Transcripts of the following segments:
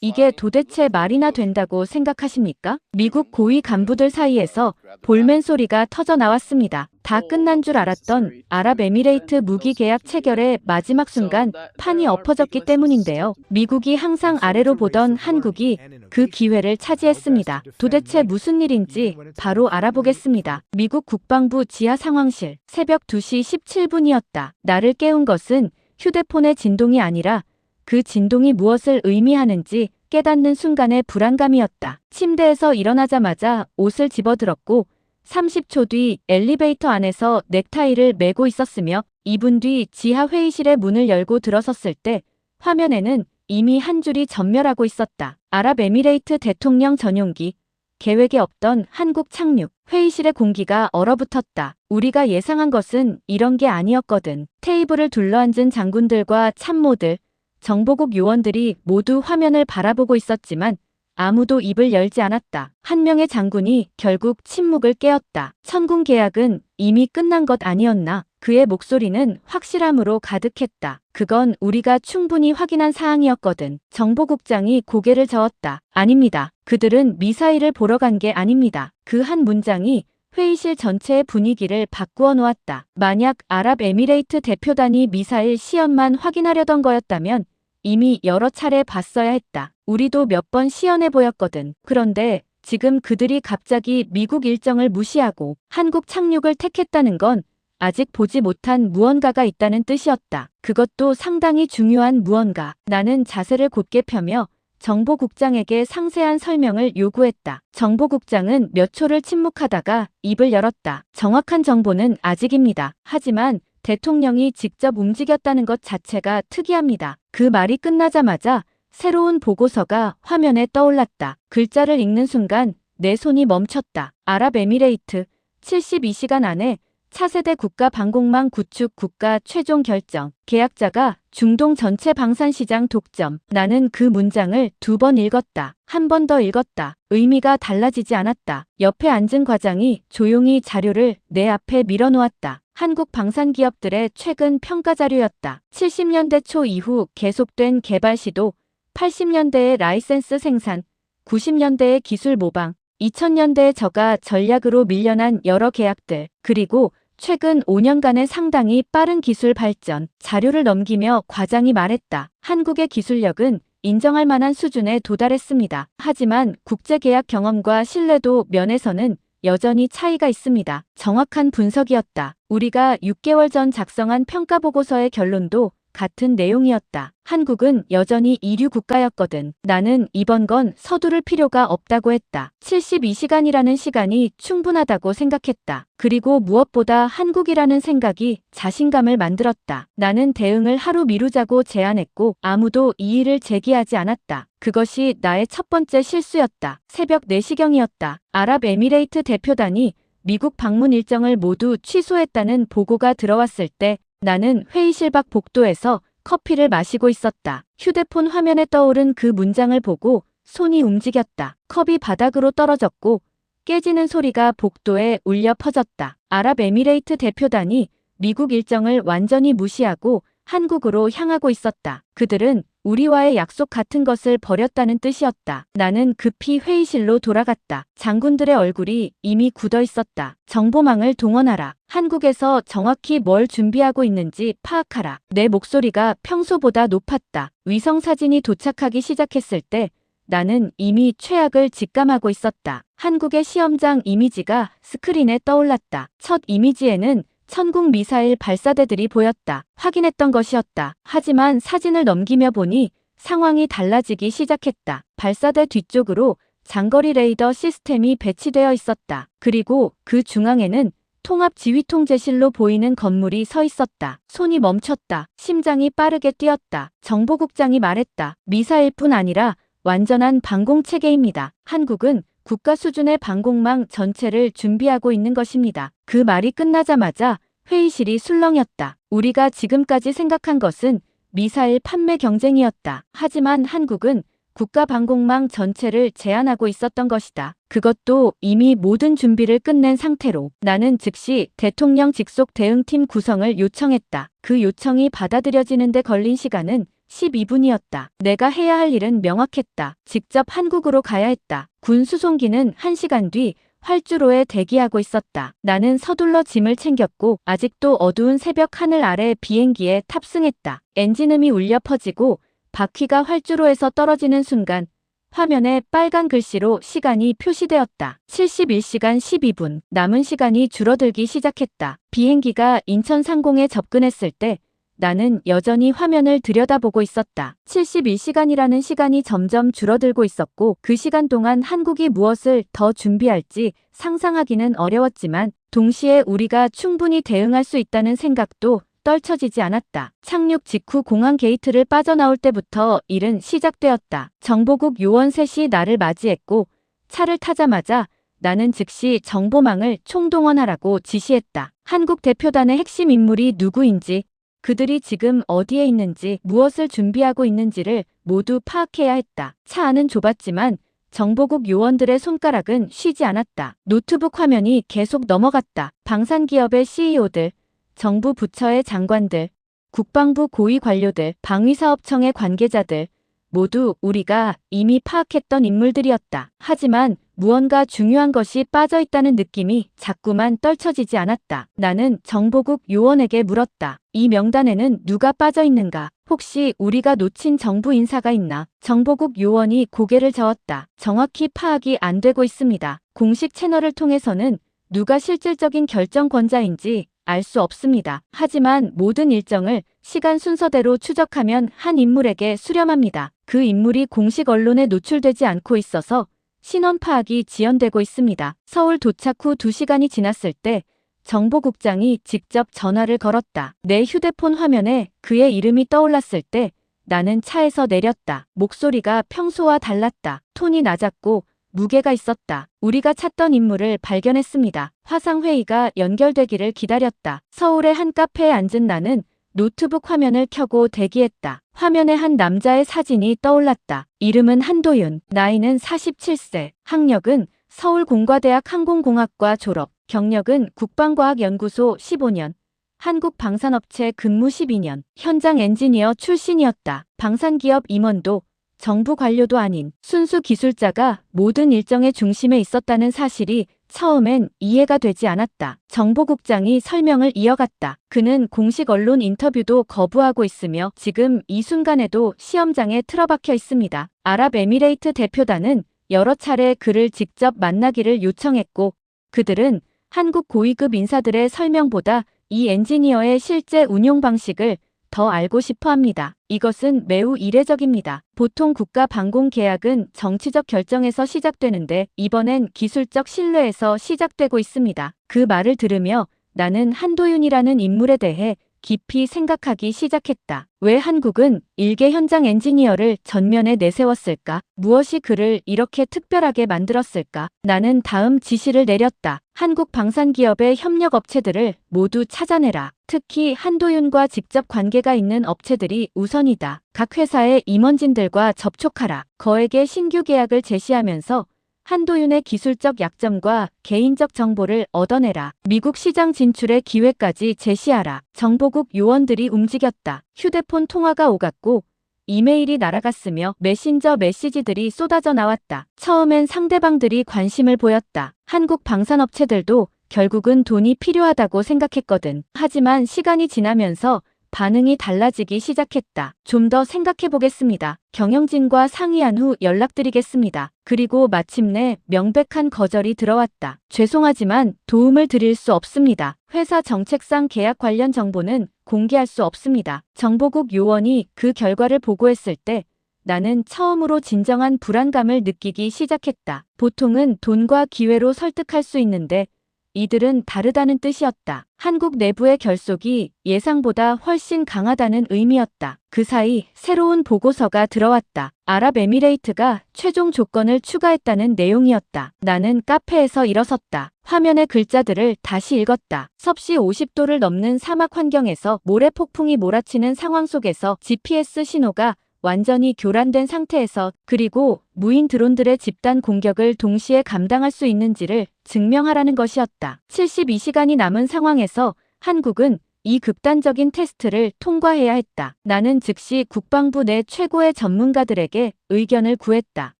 이게 도대체 말이나 된다고 생각하십니까? 미국 고위 간부들 사이에서 볼멘 소리가 터져 나왔습니다. 다 끝난 줄 알았던 아랍에미레이트 무기 계약 체결의 마지막 순간 판이 엎어졌기 때문인데요. 미국이 항상 아래로 보던 한국이 그 기회를 차지했습니다. 도대체 무슨 일인지 바로 알아보겠습니다. 미국 국방부 지하 상황실, 새벽 2시 17분이었다. 나를 깨운 것은 휴대폰의 진동이 아니라 그 진동이 무엇을 의미하는지 깨닫는 순간의 불안감이었다. 침대에서 일어나자마자 옷을 집어들었고 30초 뒤 엘리베이터 안에서 넥타이를 매고 있었으며 2분 뒤 지하 회의실의 문을 열고 들어섰을 때 화면에는 이미 한 줄이 전멸하고 있었다. 아랍에미레이트 대통령 전용기. 계획에 없던 한국 착륙. 회의실의 공기가 얼어붙었다. 우리가 예상한 것은 이런 게 아니었거든. 테이블을 둘러앉은 장군들과 참모들, 정보국 요원들이 모두 화면을 바라보고 있었지만 아무도 입을 열지 않았다. 한 명의 장군이 결국 침묵을 깨었다. 천군 계약은 이미 끝난 것 아니었나? 그의 목소리는 확실함으로 가득했다. 그건 우리가 충분히 확인한 사항이었거든. 정보국장이 고개를 저었다. 아닙니다. 그들은 미사일을 보러 간 게 아닙니다. 그 한 문장이 회의실 전체의 분위기를 바꾸어 놓았다. 만약 아랍에미레이트 대표단이 미사일 시험만 확인하려던 거였다면 이미 여러 차례 봤어야 했다. 우리도 몇 번 시연해 보였거든. 그런데 지금 그들이 갑자기 미국 일정을 무시하고 한국 착륙을 택했다는 건 아직 보지 못한 무언가가 있다는 뜻이었다. 그것도 상당히 중요한 무언가. 나는 자세를 곧게 펴며 정보국장에게 상세한 설명을 요구했다. 정보국장은 몇 초를 침묵하다가 입을 열었다. 정확한 정보는 아직입니다. 하지만 대통령이 직접 움직였다는 것 자체가 특이합니다. 그 말이 끝나자마자 새로운 보고서가 화면에 떠올랐다. 글자를 읽는 순간 내 손이 멈췄다. 아랍에미레이트 72시간 안에 차세대 국가 방공망 구축 국가 최종 결정. 계약자가 중동 전체 방산시장 독점. 나는 그 문장을 2번 읽었다. 한 번 더 읽었다. 의미가 달라지지 않았다. 옆에 앉은 과장이 조용히 자료를 내 앞에 밀어놓았다. 한국 방산기업들의 최근 평가 자료였다. 70년대 초 이후 계속된 개발 시도, 80년대의 라이센스 생산, 90년대의 기술 모방, 2000년대의 저가 전략으로 밀려난 여러 계약들, 그리고 최근 5년간의 상당히 빠른 기술 발전. 자료를 넘기며 과장이 말했다. 한국의 기술력은 인정할 만한 수준에 도달했습니다. 하지만 국제계약 경험과 신뢰도 면에서는 여전히 차이가 있습니다. 정확한 분석이었다. 우리가 6개월 전 작성한 평가보고서의 결론도 같은 내용이었다. 한국은 여전히 이류 국가였거든. 나는 이번 건 서두를 필요가 없다고 했다. 72시간이라는 시간이 충분하다고 생각했다. 그리고 무엇보다 한국이라는 생각이 자신감을 만들었다. 나는 대응을 하루 미루자고 제안했고 아무도 이의를 제기하지 않았다. 그것이 나의 첫 번째 실수였다. 새벽 4시경이었다. 아랍에미레이트 대표단이 미국 방문 일정을 모두 취소했다는 보고가 들어왔을 때 나는 회의실 밖 복도에서 커피를 마시고 있었다. 휴대폰 화면에 떠오른 그 문장을 보고 손이 움직였다. 컵이 바닥으로 떨어졌고 깨지는 소리가 복도에 울려 퍼졌다. 아랍에미레이트 대표단이 미국 일정을 완전히 무시하고 한국으로 향하고 있었다. 그들은 우리와의 약속 같은 것을 버렸다는 뜻이었다. 나는 급히 회의실로 돌아갔다. 장군들의 얼굴이 이미 굳어 있었다. 정보망을 동원하라. 한국에서 정확히 뭘 준비하고 있는지 파악하라. 내 목소리가 평소보다 높았다. 위성사진이 도착하기 시작했을 때 나는 이미 최악을 직감하고 있었다. 한국의 시험장 이미지가 스크린에 떠올랐다. 첫 이미지에는 천국 미사일 발사대들이 보였다. 확인했던 것이었다. 하지만 사진을 넘기며 보니 상황이 달라지기 시작했다. 발사대 뒤쪽으로 장거리 레이더 시스템이 배치되어 있었다. 그리고 그 중앙에는 통합지휘통제실로 보이는 건물이 서 있었다. 손이 멈췄다. 심장이 빠르게 뛰었다. 정보국장이 말했다. 미사일뿐 아니라 완전한 방공체계입니다. 한국은 국가 수준의 방공망 전체를 준비하고 있는 것입니다. 그 말이 끝나자마자 회의실이 술렁였다. 우리가 지금까지 생각한 것은 미사일 판매 경쟁이었다. 하지만 한국은 국가 방공망 전체를 제한하고 있었던 것이다. 그것도 이미 모든 준비를 끝낸 상태로. 나는 즉시 대통령 직속 대응팀 구성을 요청했다. 그 요청이 받아들여지는데 걸린 시간은 12분이었다. 내가 해야 할 일은 명확했다. 직접 한국으로 가야 했다. 군 수송기는 1시간 뒤 활주로에 대기하고 있었다. 나는 서둘러 짐을 챙겼고 아직도 어두운 새벽 하늘 아래 비행기에 탑승했다. 엔진음이 울려 퍼지고 바퀴가 활주로에서 떨어지는 순간 화면에 빨간 글씨로 시간이 표시되었다. 71시간 12분. 남은 시간이 줄어들기 시작했다. 비행기가 인천 상공에 접근했을 때 나는 여전히 화면을 들여다보고 있었다. 71시간이라는 시간이 점점 줄어들고 있었고 그 시간 동안 한국이 무엇을 더 준비할지 상상하기는 어려웠지만 동시에 우리가 충분히 대응할 수 있다는 생각도 떨쳐지지 않았다. 착륙 직후 공항 게이트를 빠져나올 때부터 일은 시작되었다. 정보국 요원 셋이 나를 맞이했고 차를 타자마자 나는 즉시 정보망을 총동원하라고 지시했다. 한국 대표단의 핵심 인물이 누구인지, 그들이 지금 어디에 있는지, 무엇을 준비하고 있는지를 모두 파악해야 했다. 차 안은 좁았지만 정보국 요원들의 손가락은 쉬지 않았다. 노트북 화면이 계속 넘어갔다. 방산기업의 CEO들, 정부 부처의 장관들, 국방부 고위 관료들, 방위사업청의 관계자들, 모두 우리가 이미 파악했던 인물들이었다. 하지만 무언가 중요한 것이 빠져있다는 느낌이 자꾸만 떨쳐지지 않았다. 나는 정보국 요원에게 물었다. 이 명단에는 누가 빠져있는가? 혹시 우리가 놓친 정부 인사가 있나? 정보국 요원이 고개를 저었다. 정확히 파악이 안 되고 있습니다. 공식 채널을 통해서는 누가 실질적인 결정권자인지 알 수 없습니다. 하지만 모든 일정을 시간 순서대로 추적하면 한 인물에게 수렴합니다. 그 인물이 공식 언론에 노출되지 않고 있어서 신원 파악이 지연되고 있습니다. 서울 도착 후 2시간이 지났을 때 정보국장이 직접 전화를 걸었다. 내 휴대폰 화면에 그의 이름이 떠올랐을 때 나는 차에서 내렸다. 목소리가 평소와 달랐다. 톤이 낮았고 무게가 있었다. 우리가 찾던 인물을 발견했습니다. 화상회의가 연결되기를 기다렸다. 서울의 한 카페에 앉은 나는 노트북 화면을 켜고 대기했다. 화면에 한 남자의 사진이 떠올랐다. 이름은 한도윤, 나이는 47세, 학력은 서울공과대학 항공공학과 졸업, 경력은 국방과학연구소 15년, 한국방산업체 근무 12년, 현장 엔지니어 출신이었다. 방산기업 임원도 정부 관료도 아닌 순수 기술자가 모든 일정의 중심에 있었다는 사실이 처음엔 이해가 되지 않았다. 정보국장이 설명을 이어갔다. 그는 공식 언론 인터뷰도 거부하고 있으며 지금 이 순간에도 시험장에 틀어박혀 있습니다. 아랍에미레이트 대표단은 여러 차례 그를 직접 만나기를 요청했고 그들은 한국 고위급 인사들의 설명보다 이 엔지니어의 실제 운용 방식을 더 알고 싶어 합니다. 이것은 매우 이례적입니다. 보통 국가 방공 계약은 정치적 결정에서 시작되는데 이번엔 기술적 신뢰에서 시작되고 있습니다. 그 말을 들으며 나는 한도윤이라는 인물에 대해 깊이 생각하기 시작했다. 왜 한국은 일개 현장 엔지니어를 전면에 내세웠을까? 무엇이 그를 이렇게 특별하게 만들었을까? 나는 다음 지시를 내렸다. 한국 방산기업의 협력 업체들을 모두 찾아내라. 특히 한도윤과 직접 관계가 있는 업체들이 우선이다. 각 회사의 임원진들과 접촉하라. 거액의 신규 계약을 제시하면서 한도윤의 기술적 약점과 개인적 정보를 얻어내라. 미국 시장 진출의 기회까지 제시하라. 정보국 요원들이 움직였다. 휴대폰 통화가 오갔고 이메일이 날아갔으며 메신저 메시지들이 쏟아져 나왔다. 처음엔 상대방들이 관심을 보였다. 한국 방산업체들도 결국은 돈이 필요하다고 생각했거든. 하지만 시간이 지나면서 반응이 달라지기 시작했다. 좀 더 생각해보겠습니다. 경영진과 상의한 후 연락드리겠습니다. 그리고 마침내 명백한 거절이 들어왔다. 죄송하지만 도움을 드릴 수 없습니다. 회사 정책상 계약 관련 정보는 공개할 수 없습니다. 정보국 요원이 그 결과를 보고했을 때 나는 처음으로 진정한 불안감을 느끼기 시작했다. 보통은 돈과 기회로 설득할 수 있는데 이들은 다르다는 뜻이었다. 한국 내부의 결속이 예상보다 훨씬 강하다는 의미였다. 그 사이 새로운 보고서가 들어왔다. 아랍에미레이트가 최종 조건을 추가했다는 내용이었다. 나는 카페에서 일어섰다. 화면의 글자들을 다시 읽었다. 섭씨 50도를 넘는 사막 환경에서 모래 폭풍이 몰아치는 상황 속에서 GPS 신호가 완전히 교란된 상태에서 그리고 무인 드론들의 집단 공격을 동시에 감당할 수 있는지를 증명하라는 것이었다. 72시간이 남은 상황에서 한국은 이 극단적인 테스트를 통과해야 했다. 나는 즉시 국방부 내 최고의 전문가들에게 의견을 구했다.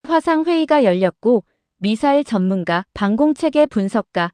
화상회의가 열렸고 미사일 전문가, 방공체계 분석가,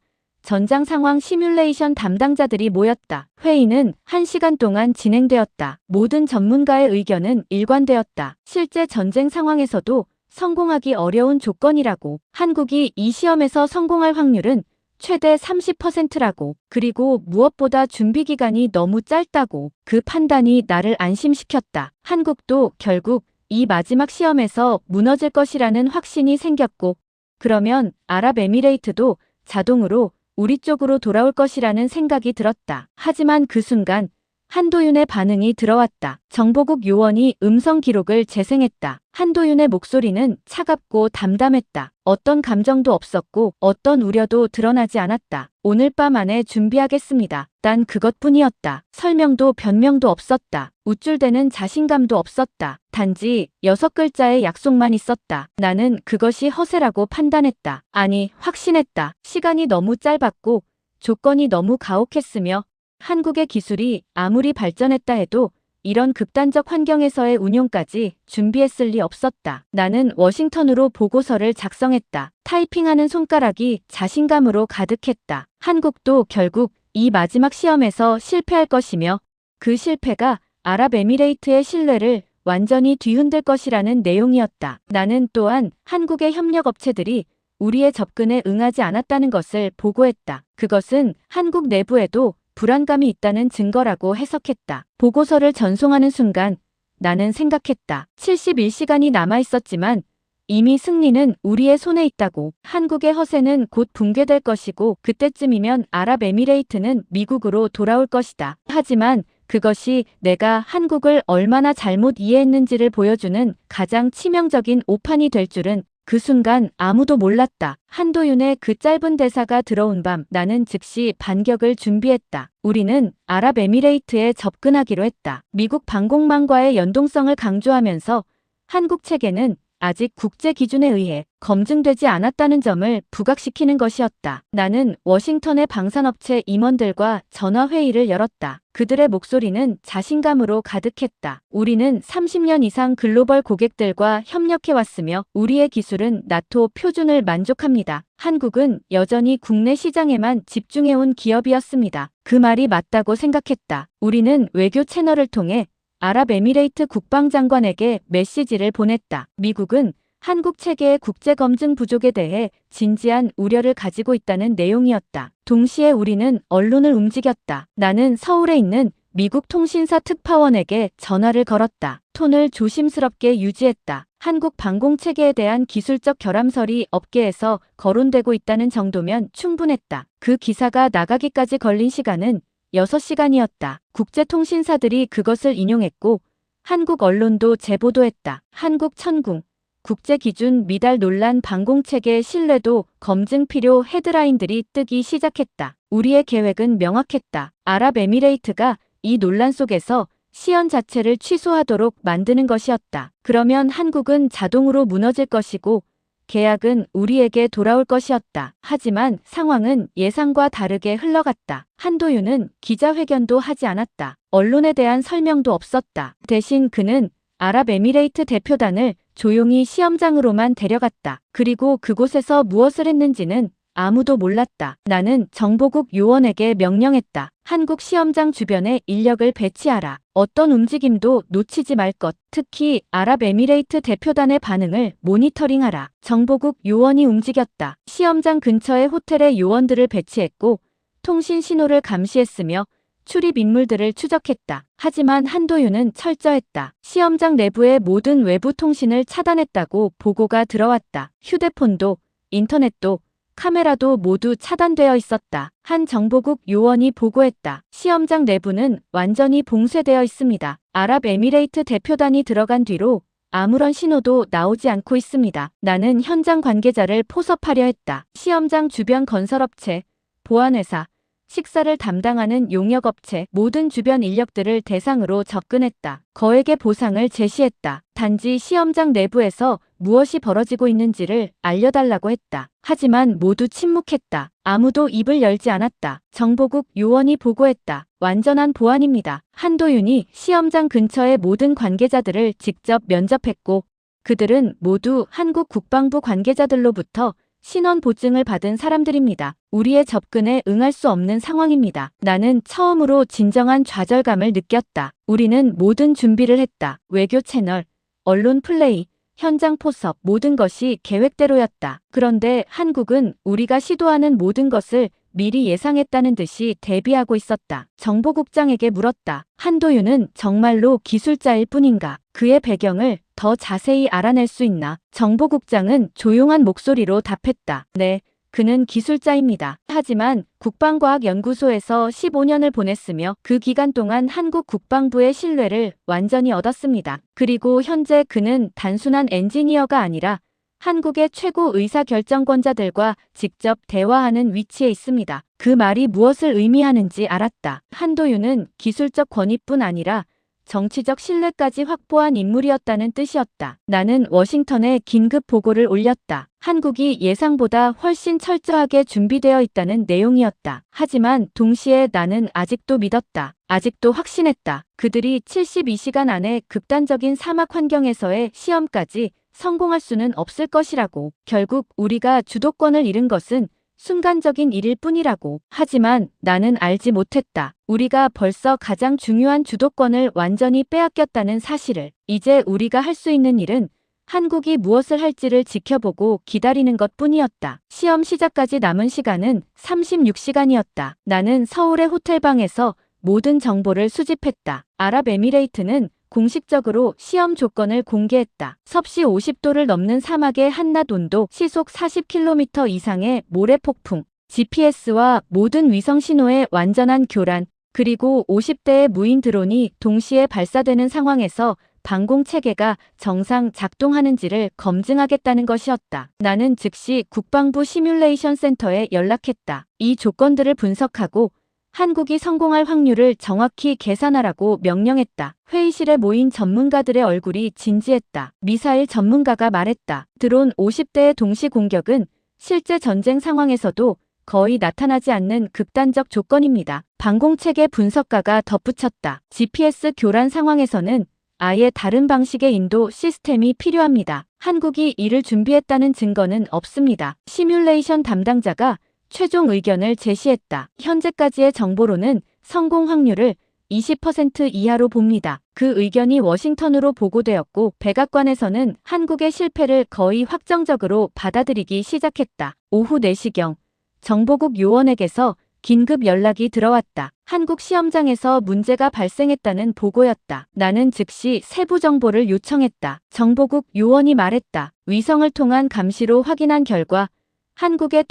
전장 상황 시뮬레이션 담당자들이 모였다. 회의는 1시간 동안 진행되었다. 모든 전문가의 의견은 일관되었다. 실제 전쟁 상황에서도 성공하기 어려운 조건이라고, 한국이 이 시험에서 성공할 확률은 최대 30%라고, 그리고 무엇보다 준비 기간이 너무 짧다고. 그 판단이 나를 안심시켰다. 한국도 결국 이 마지막 시험에서 무너질 것이라는 확신이 생겼고, 그러면 아랍에미레이트도 자동으로 우리 쪽으로 돌아올 것이라는 생각이 들었다. 하지만 그 순간 한도윤의 반응이 들어왔다. 정보국 요원이 음성 기록을 재생했다. 한도윤의 목소리는 차갑고 담담했다. 어떤 감정도 없었고 어떤 우려도 드러나지 않았다. 오늘 밤 안에 준비하겠습니다. 단 그것뿐이었다. 설명도 변명도 없었다. 우쭐대는 자신감도 없었다. 단지 6글자의 약속만 있었다. 나는 그것이 허세라고 판단했다. 아니, 확신했다. 시간이 너무 짧았고 조건이 너무 가혹했으며 한국의 기술이 아무리 발전했다 해도 이런 극단적 환경에서의 운용까지 준비했을 리 없었다. 나는 워싱턴으로 보고서를 작성했다. 타이핑하는 손가락이 자신감으로 가득했다. 한국도 결국 이 마지막 시험에서 실패할 것이며 그 실패가 아랍에미레이트의 신뢰를 완전히 뒤흔들 것이라는 내용이었다. 나는 또한 한국의 협력업체들이 우리의 접근에 응하지 않았다는 것을 보고했다. 그것은 한국 내부에도 불안감이 있다는 증거라고 해석했다. 보고서를 전송하는 순간 나는 생각했다. 71시간이 남아 있었지만 이미 승리는 우리의 손에 있다고. 한국의 허세는 곧 붕괴될 것이고 그때쯤이면 아랍에미레이트는 미국으로 돌아올 것이다. 하지만 그것이 내가 한국을 얼마나 잘못 이해했는지를 보여주는 가장 치명적인 오판이 될 줄은 그 순간 아무도 몰랐다. 한도윤의 그 짧은 대사가 들어온 밤 나는 즉시 반격을 준비했다. 우리는 아랍에미레이트에 접근하기로 했다. 미국 방공망과의 연동성을 강조하면서 한국 체계는 아직 국제 기준에 의해 검증되지 않았다는 점을 부각시키는 것이었다. 나는 워싱턴의 방산업체 임원들과 전화회의를 열었다. 그들의 목소리는 자신감으로 가득했다. 우리는 30년 이상 글로벌 고객들과 협력해왔으며 우리의 기술은 나토 표준을 만족합니다. 한국은 여전히 국내 시장에만 집중해온 기업이었습니다. 그 말이 맞다고 생각했다. 우리는 외교 채널을 통해 아랍에미레이트 국방장관에게 메시지를 보냈다. 미국은 한국 체계의 국제검증 부족에 대해 진지한 우려를 가지고 있다는 내용이었다. 동시에 우리는 언론을 움직였다. 나는 서울에 있는 미국 통신사 특파원에게 전화를 걸었다. 톤을 조심스럽게 유지했다. 한국 방공체계에 대한 기술적 결함설이 업계에서 거론되고 있다는 정도면 충분했다. 그 기사가 나가기까지 걸린 시간은 6시간이었다. 국제통신사들이 그것을 인용했고 한국 언론도 재보도했다. 한국 천궁, 국제기준 미달 논란 방공체계 신뢰도 검증 필요 헤드라인들이 뜨기 시작했다. 우리의 계획은 명확했다. 아랍에미레이트가 이 논란 속에서 시연 자체를 취소하도록 만드는 것이었다. 그러면 한국은 자동으로 무너질 것이고 계약은 우리에게 돌아올 것이었다. 하지만 상황은 예상과 다르게 흘러갔다. 한도윤은 기자회견도 하지 않았다. 언론에 대한 설명도 없었다. 대신 그는 아랍에미레이트 대표단을 조용히 시험장으로만 데려갔다. 그리고 그곳에서 무엇을 했는지는 아무도 몰랐다. 나는 정보국 요원에게 명령했다. 한국 시험장 주변에 인력을 배치하라. 어떤 움직임도 놓치지 말 것. 특히 아랍에미레이트 대표단의 반응을 모니터링하라. 정보국 요원이 움직였다. 시험장 근처에 호텔에 요원들을 배치했고 통신 신호를 감시했으며 출입 인물들을 추적했다. 하지만 한도윤은 철저했다. 시험장 내부의 모든 외부 통신을 차단했다고 보고가 들어왔다. 휴대폰도, 인터넷도, 카메라도 모두 차단되어 있었다. 한 정보국 요원이 보고했다. 시험장 내부는 완전히 봉쇄되어 있습니다. 아랍에미레이트 대표단이 들어간 뒤로 아무런 신호도 나오지 않고 있습니다. 나는 현장 관계자를 포섭하려 했다. 시험장 주변 건설업체, 보안회사, 식사를 담당하는 용역업체, 모든 주변 인력들을 대상으로 접근했다. 거액의 보상을 제시했다. 단지 시험장 내부에서 무엇이 벌어지고 있는지를 알려달라고 했다. 하지만 모두 침묵했다. 아무도 입을 열지 않았다. 정보국 요원이 보고했다. 완전한 보안입니다. 한도윤이 시험장 근처의 모든 관계자들을 직접 면접했고 그들은 모두 한국 국방부 관계자들로부터 신원 보증을 받은 사람들입니다. 우리의 접근에 응할 수 없는 상황입니다. 나는 처음으로 진정한 좌절감을 느꼈다. 우리는 모든 준비를 했다. 외교 채널, 언론 플레이, 현장 포섭, 모든 것이 계획대로였다. 그런데 한국은 우리가 시도하는 모든 것을 미리 예상했다는 듯이 대비하고 있었다. 정보국장에게 물었다. 한도윤은 정말로 기술자일 뿐인가? 그의 배경을 더 자세히 알아낼 수 있나? 정보국장은 조용한 목소리로 답했다. 네, 그는 기술자입니다. 하지만 국방과학연구소에서 15년을 보냈으며 그 기간 동안 한국 국방부의 신뢰를 완전히 얻었습니다. 그리고 현재 그는 단순한 엔지니어가 아니라 한국의 최고 의사결정권자들과 직접 대화하는 위치에 있습니다. 그 말이 무엇을 의미하는지 알았다. 한도윤은 기술적 권위뿐 아니라 정치적 신뢰까지 확보한 인물이었다는 뜻이었다. 나는 워싱턴에 긴급 보고를 올렸다. 한국이 예상보다 훨씬 철저하게 준비되어 있다는 내용이었다. 하지만 동시에 나는 아직도 믿었다. 아직도 확신했다. 그들이 72시간 안에 극단적인 사막 환경에서의 시험까지 성공할 수는 없을 것이라고. 결국 우리가 주도권을 잃은 것은 순간적인 일일 뿐이라고. 하지만 나는 알지 못했다. 우리가 벌써 가장 중요한 주도권을 완전히 빼앗겼다는 사실을. 이제 우리가 할 수 있는 일은 한국이 무엇을 할지를 지켜보고 기다리는 것뿐이었다. 시험 시작까지 남은 시간은 36시간이었다. 나는 서울의 호텔방에서 모든 정보를 수집했다. 아랍에미레이트는 공식적으로 시험 조건을 공개했다. 섭씨 50도를 넘는 사막의 한낮 온도, 시속 40km 이상의 모래폭풍, GPS와 모든 위성 신호의 완전한 교란, 그리고 50대의 무인 드론이 동시에 발사되는 상황에서 방공 체계가 정상 작동하는지를 검증하겠다는 것이었다. 나는 즉시 국방부 시뮬레이션 센터에 연락했다. 이 조건들을 분석하고 한국이 성공할 확률을 정확히 계산하라고 명령했다. 회의실에 모인 전문가들의 얼굴이 진지했다. 미사일 전문가가 말했다. 드론 50대의 동시 공격은 실제 전쟁 상황에서도 거의 나타나지 않는 극단적 조건입니다. 방공체계 분석가가 덧붙였다. GPS 교란 상황에서는 아예 다른 방식의 인도 시스템이 필요합니다. 한국이 이를 준비했다는 증거는 없습니다. 시뮬레이션 담당자가 최종 의견을 제시했다. 현재까지의 정보로는 성공 확률을 20% 이하로 봅니다. 그 의견이 워싱턴으로 보고되었고 백악관에서는 한국의 실패를 거의 확정적으로 받아들이기 시작했다. 오후 4시경 정보국 요원에게서 긴급 연락이 들어왔다. 한국 시험장에서 문제가 발생했다는 보고였다. 나는 즉시 세부 정보를 요청했다. 정보국 요원이 말했다. 위성을 통한 감시로 확인한 결과 한국의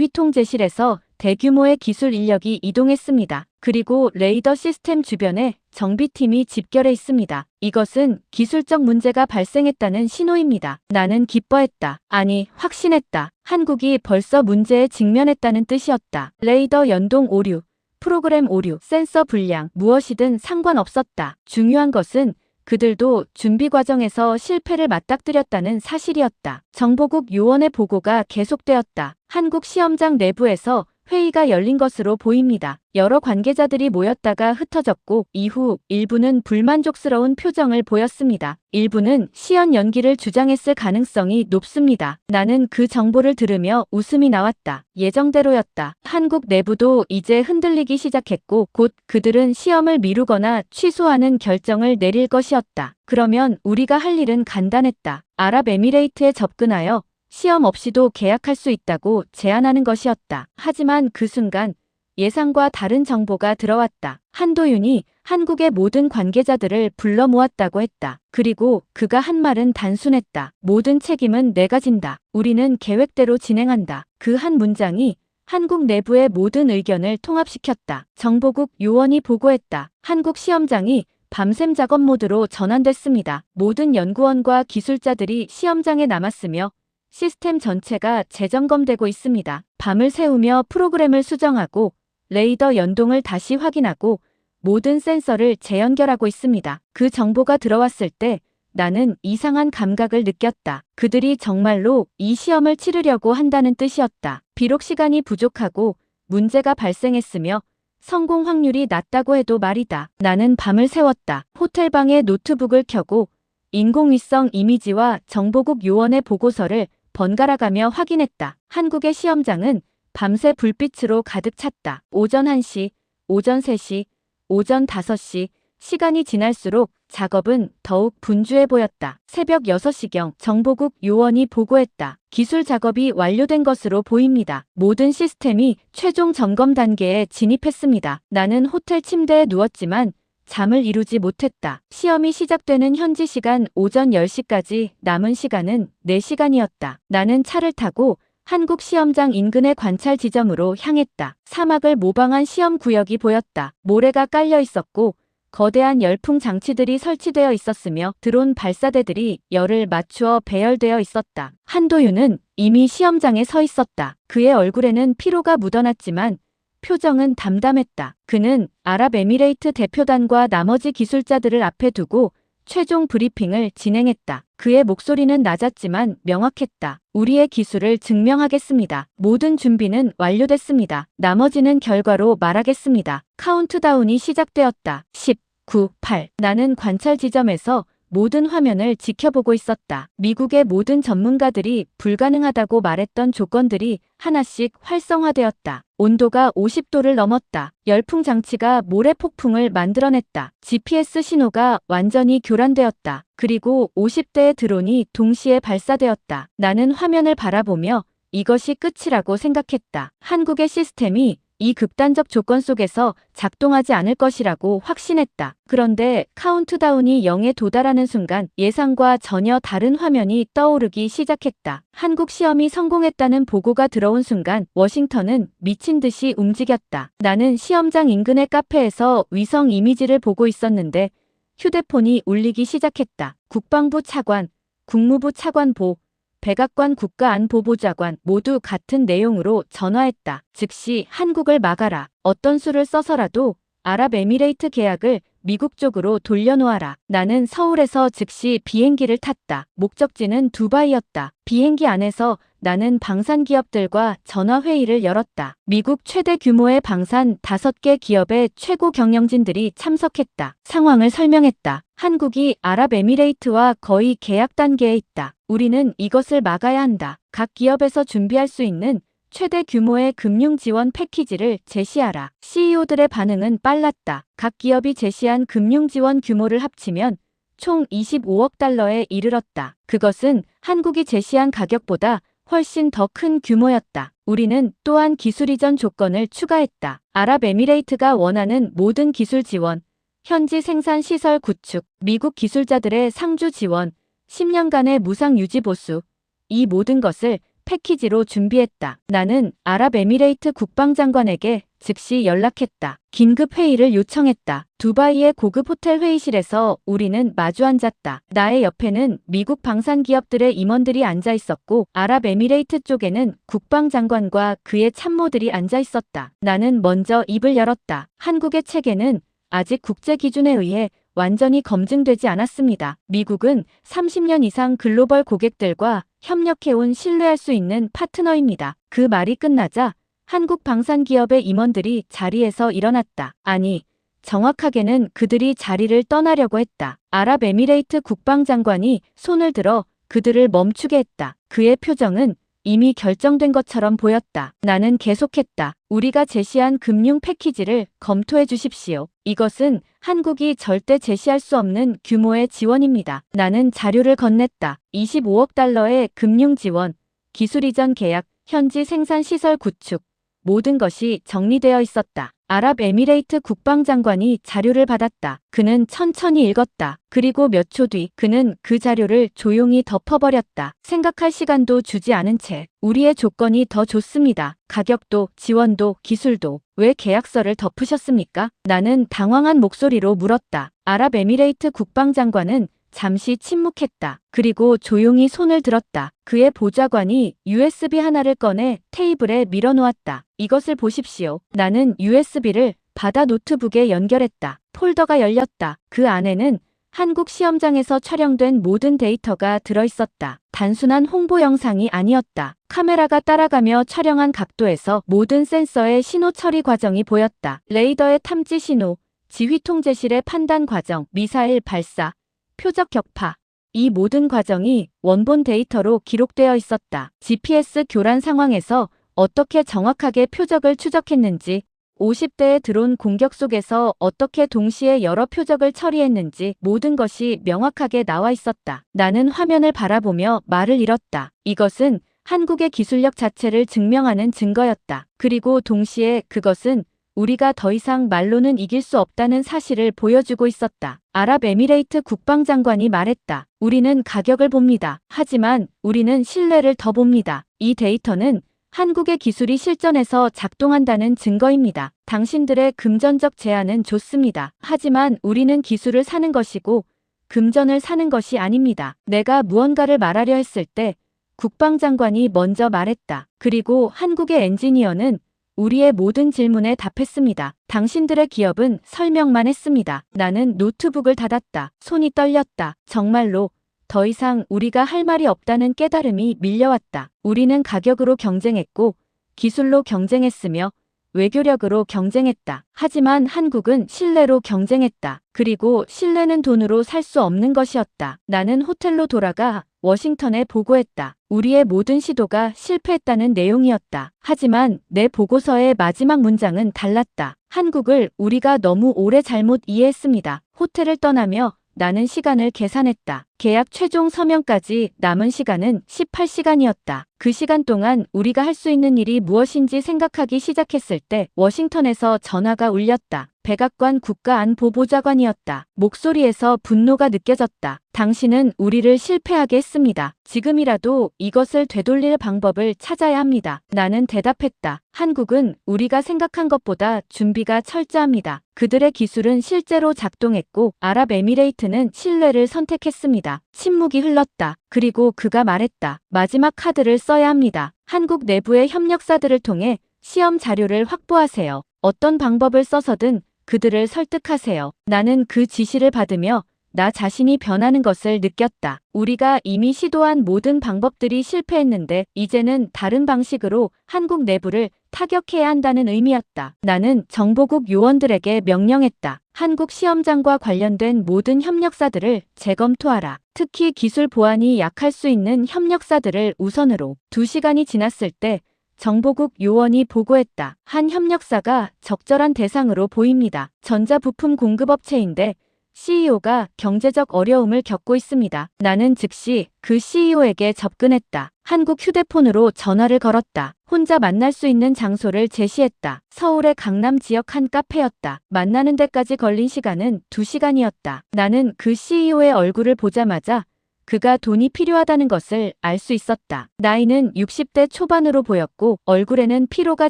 통합지휘통제실에서 대규모의 기술 인력이 이동했습니다. 그리고 레이더 시스템 주변에 정비팀이 집결해 있습니다. 이것은 기술적 문제가 발생했다는 신호입니다. 나는 기뻐했다. 아니, 확신했다. 한국이 벌써 문제에 직면했다는 뜻이었다. 레이더 연동 오류, 프로그램 오류, 센서 불량, 무엇이든 상관없었다. 중요한 것은 그들도 준비 과정에서 실패를 맞닥뜨렸다는 사실이었다. 정보국 요원의 보고가 계속되었다. 한국 시험장 내부에서 회의가 열린 것으로 보입니다. 여러 관계자들이 모였다가 흩어졌고 이후 일부는 불만족스러운 표정을 보였습니다. 일부는 시연 연기를 주장했을 가능성이 높습니다. 나는 그 정보를 들으며 웃음이 나왔다. 예정대로였다. 한국 내부도 이제 흔들리기 시작했고 곧 그들은 시험을 미루거나 취소하는 결정을 내릴 것이었다. 그러면 우리가 할 일은 간단했다. 아랍에미레이트에 접근하여 시험 없이도 계약할 수 있다고 제안하는 것이었다. 하지만 그 순간 예상과 다른 정보가 들어왔다. 한도윤이 한국의 모든 관계자들을 불러 모았다고 했다. 그리고 그가 한 말은 단순했다. 모든 책임은 내가 진다. 우리는 계획대로 진행한다. 그 한 문장이 한국 내부의 모든 의견을 통합시켰다. 정보국 요원이 보고했다. 한국 시험장이 밤샘 작업 모드로 전환됐습니다. 모든 연구원과 기술자들이 시험장에 남았으며 시스템 전체가 재점검되고 있습니다. 밤을 새우며 프로그램을 수정하고 레이더 연동을 다시 확인하고 모든 센서를 재연결하고 있습니다. 그 정보가 들어왔을 때 나는 이상한 감각을 느꼈다. 그들이 정말로 이 시험을 치르려고 한다는 뜻이었다. 비록 시간이 부족하고 문제가 발생했으며 성공 확률이 낮다고 해도 말이다. 나는 밤을 새웠다. 호텔방에 노트북을 켜고 인공위성 이미지와 정보국 요원의 보고서를 번갈아가며 확인했다. 한국의 시험장은 밤새 불빛으로 가득 찼다. 오전 1시, 오전 3시, 오전 5시, 시간이 지날수록 작업은 더욱 분주해 보였다. 새벽 6시경 정보국 요원이 보고했다. 기술 작업이 완료된 것으로 보입니다. 모든 시스템이 최종 점검 단계에 진입했습니다. 나는 호텔 침대에 누웠지만 잠을 이루지 못했다. 시험이 시작되는 현지 시간 오전 10시까지 남은 시간은 4시간이었다. 나는 차를 타고 한국 시험장 인근의 관찰 지점으로 향했다. 사막을 모방한 시험 구역이 보였다. 모래가 깔려 있었고 거대한 열풍 장치들이 설치되어 있었으며 드론 발사대들이 열을 맞추어 배열되어 있었다. 한도윤은 이미 시험장에 서 있었다. 그의 얼굴에는 피로가 묻어났지만 표정은 담담했다. 그는 아랍에미레이트 대표단과 나머지 기술자들을 앞에 두고 최종 브리핑을 진행했다. 그의 목소리는 낮았지만 명확했다. 우리의 기술을 증명하겠습니다. 모든 준비는 완료됐습니다. 나머지는 결과로 말하겠습니다. 카운트다운이 시작되었다. 10, 9, 8. 나는 관찰 지점에서 모든 화면을 지켜보고 있었다. 미국의 모든 전문가들이 불가능하다고 말했던 조건들이 하나씩 활성화되었다. 온도가 50도를 넘었다. 열풍 장치가 모래 폭풍을 만들어냈다. GPS 신호가 완전히 교란되었다. 그리고 50대의 드론이 동시에 발사되었다. 나는 화면을 바라보며 이것이 끝이라고 생각했다. 한국의 시스템이 이 극단적 조건 속에서 작동하지 않을 것이라고 확신했다. 그런데 카운트다운이 0에 도달하는 순간 예상과 전혀 다른 화면이 떠오르기 시작했다. 한국 시험이 성공했다는 보고가 들어온 순간 워싱턴은 미친 듯이 움직였다. 나는 시험장 인근의 카페에서 위성 이미지를 보고 있었는데 휴대폰이 울리기 시작했다. 국방부 차관, 국무부 차관보, 백악관 국가안보보좌관 모두 같은 내용으로 전화했다. 즉시 한국을 막아라. 어떤 수를 써서라도 아랍에미레이트 계약을 미국 쪽으로 돌려놓아라. 나는 서울에서 즉시 비행기를 탔다. 목적지는 두바이였다. 비행기 안에서 나는 방산 기업들과 전화회의를 열었다. 미국 최대 규모의 방산 5개 기업의 최고 경영진들이 참석했다. 상황을 설명했다. 한국이 아랍에미레이트와 거의 계약 단계에 있다. 우리는 이것을 막아야 한다. 각 기업에서 준비할 수 있는 최대 규모의 금융 지원 패키지를 제시하라. CEO들의 반응은 빨랐다. 각 기업이 제시한 금융 지원 규모를 합치면 총 25억 달러에 이르렀다. 그것은 한국이 제시한 가격보다 훨씬 더 큰 규모였다. 우리는 또한 기술 이전 조건을 추가했다. 아랍에미레이트가 원하는 모든 기술 지원, 현지 생산 시설 구축, 미국 기술자들의 상주 지원, 10년간의 무상 유지 보수, 이 모든 것을 패키지로 준비했다. 나는 아랍에미레이트 국방장관에게 즉시 연락했다. 긴급 회의를 요청했다. 두바이의 고급 호텔 회의실에서 우리는 마주 앉았다. 나의 옆에는 미국 방산 기업들의 임원들이 앉아 있었고 아랍에미레이트 쪽에는 국방장관과 그의 참모들이 앉아 있었다. 나는 먼저 입을 열었다. 한국의 체계는 아직 국제 기준에 의해 완전히 검증되지 않았습니다. 미국은 30년 이상 글로벌 고객들과 협력해온 신뢰할 수 있는 파트너입니다. 그 말이 끝나자 한국 방산기업의 임원들이 자리에서 일어났다. 아니, 정확하게는 그들이 자리를 떠나려고 했다. 아랍에미레이트 국방장관이 손을 들어 그들을 멈추게 했다. 그의 표정은 이미 결정된 것처럼 보였다. 나는 계속했다. 우리가 제시한 금융 패키지를 검토해 주십시오. 이것은 한국이 절대 제시할 수 없는 규모의 지원입니다. 나는 자료를 건넸다. 25억 달러의 금융 지원, 기술 이전 계약, 현지 생산 시설 구축, 모든 것이 정리되어 있었다. 아랍에미레이트 국방장관이 자료를 받았다. 그는 천천히 읽었다. 그리고 몇 초 뒤 그는 그 자료를 조용히 덮어버렸다. 생각할 시간도 주지 않은 채 우리의 조건이 더 좋습니다. 가격도, 지원도, 기술도. 왜 계약서를 덮으셨습니까? 나는 당황한 목소리로 물었다. 아랍에미레이트 국방장관은 잠시 침묵했다. 그리고 조용히 손을 들었다. 그의 보좌관이 USB 하나를 꺼내 테이블에 밀어놓았다. 이것을 보십시오. 나는 USB를 받아 노트북에 연결했다. 폴더가 열렸다. 그 안에는 한국 시험장에서 촬영된 모든 데이터가 들어있었다. 단순한 홍보 영상이 아니었다. 카메라가 따라가며 촬영한 각도에서 모든 센서의 신호 처리 과정이 보였다. 레이더의 탐지 신호, 지휘 통제실의 판단 과정, 미사일 발사, 표적 격파. 이 모든 과정이 원본 데이터로 기록되어 있었다. GPS 교란 상황에서 어떻게 정확하게 표적을 추적했는지, 50대의 드론 공격 속에서 어떻게 동시에 여러 표적을 처리했는지 모든 것이 명확하게 나와 있었다. 나는 화면을 바라보며 말을 잃었다. 이것은 한국의 기술력 자체를 증명하는 증거였다. 그리고 동시에 그것은 우리가 더 이상 말로는 이길 수 없다는 사실을 보여주고 있었다. 아랍에미레이트 국방장관이 말했다. 우리는 가격을 봅니다. 하지만 우리는 신뢰를 더 봅니다. 이 데이터는 한국의 기술이 실전에서 작동한다는 증거입니다. 당신들의 금전적 제안은 좋습니다. 하지만 우리는 기술을 사는 것이고 금전을 사는 것이 아닙니다. 내가 무언가를 말하려 했을 때 국방장관이 먼저 말했다. 그리고 한국의 엔지니어는 우리의 모든 질문에 답했습니다. 당신들의 기업은 설명만 했습니다. 나는 노트북을 닫았다. 손이 떨렸다. 정말로 더 이상 우리가 할 말이 없다는 깨달음이 밀려왔다. 우리는 가격으로 경쟁했고 기술로 경쟁했으며 외교력으로 경쟁했다. 하지만 한국은 신뢰로 경쟁했다. 그리고 신뢰는 돈으로 살 수 없는 것이었다. 나는 호텔로 돌아가 워싱턴에 보고했다. 우리의 모든 시도가 실패했다는 내용이었다. 하지만 내 보고서의 마지막 문장은 달랐다. 한국을 우리가 너무 오래 잘못 이해했습니다. 호텔을 떠나며 나는 시간을 계산했다. 계약 최종 서명까지 남은 시간은 18시간이었다. 그 시간 동안 우리가 할 수 있는 일이 무엇인지 생각하기 시작했을 때 워싱턴에서 전화가 울렸다. 백악관 국가안보보좌관이었다. 목소리에서 분노가 느껴졌다. 당신은 우리를 실패하게 했습니다. 지금이라도 이것을 되돌릴 방법을 찾아야 합니다. 나는 대답했다. 한국은 우리가 생각한 것보다 준비가 철저합니다. 그들의 기술은 실제로 작동했고 아랍에미레이트는 신뢰를 선택했습니다. 침묵이 흘렀다. 그리고 그가 말했다. 마지막 카드를 써야 합니다. 한국 내부의 협력사들을 통해 시험 자료를 확보하세요. 어떤 방법을 써서든 그들을 설득하세요. 나는 그 지시를 받으며 나 자신이 변하는 것을 느꼈다. 우리가 이미 시도한 모든 방법들이 실패했는데 이제는 다른 방식으로 한국 내부를 타격해야 한다는 의미였다. 나는 정보국 요원들에게 명령했다. 한국 시험장과 관련된 모든 협력사들을 재검토하라. 특히 기술 보안이 약할 수 있는 협력사들을 우선으로. 2시간이 지났을 때 정보국 요원이 보고했다. 한 협력사가 적절한 대상으로 보입니다. 전자부품 공급업체인데 CEO가 경제적 어려움을 겪고 있습니다. 나는 즉시 그 CEO에게 접근했다. 한국 휴대폰으로 전화를 걸었다. 혼자 만날 수 있는 장소를 제시했다. 서울의 강남 지역 한 카페였다. 만나는 데까지 걸린 시간은 2시간이었다. 나는 그 CEO의 얼굴을 보자마자 그가 돈이 필요하다는 것을 알 수 있었다. 나이는 60대 초반으로 보였고 얼굴에는 피로가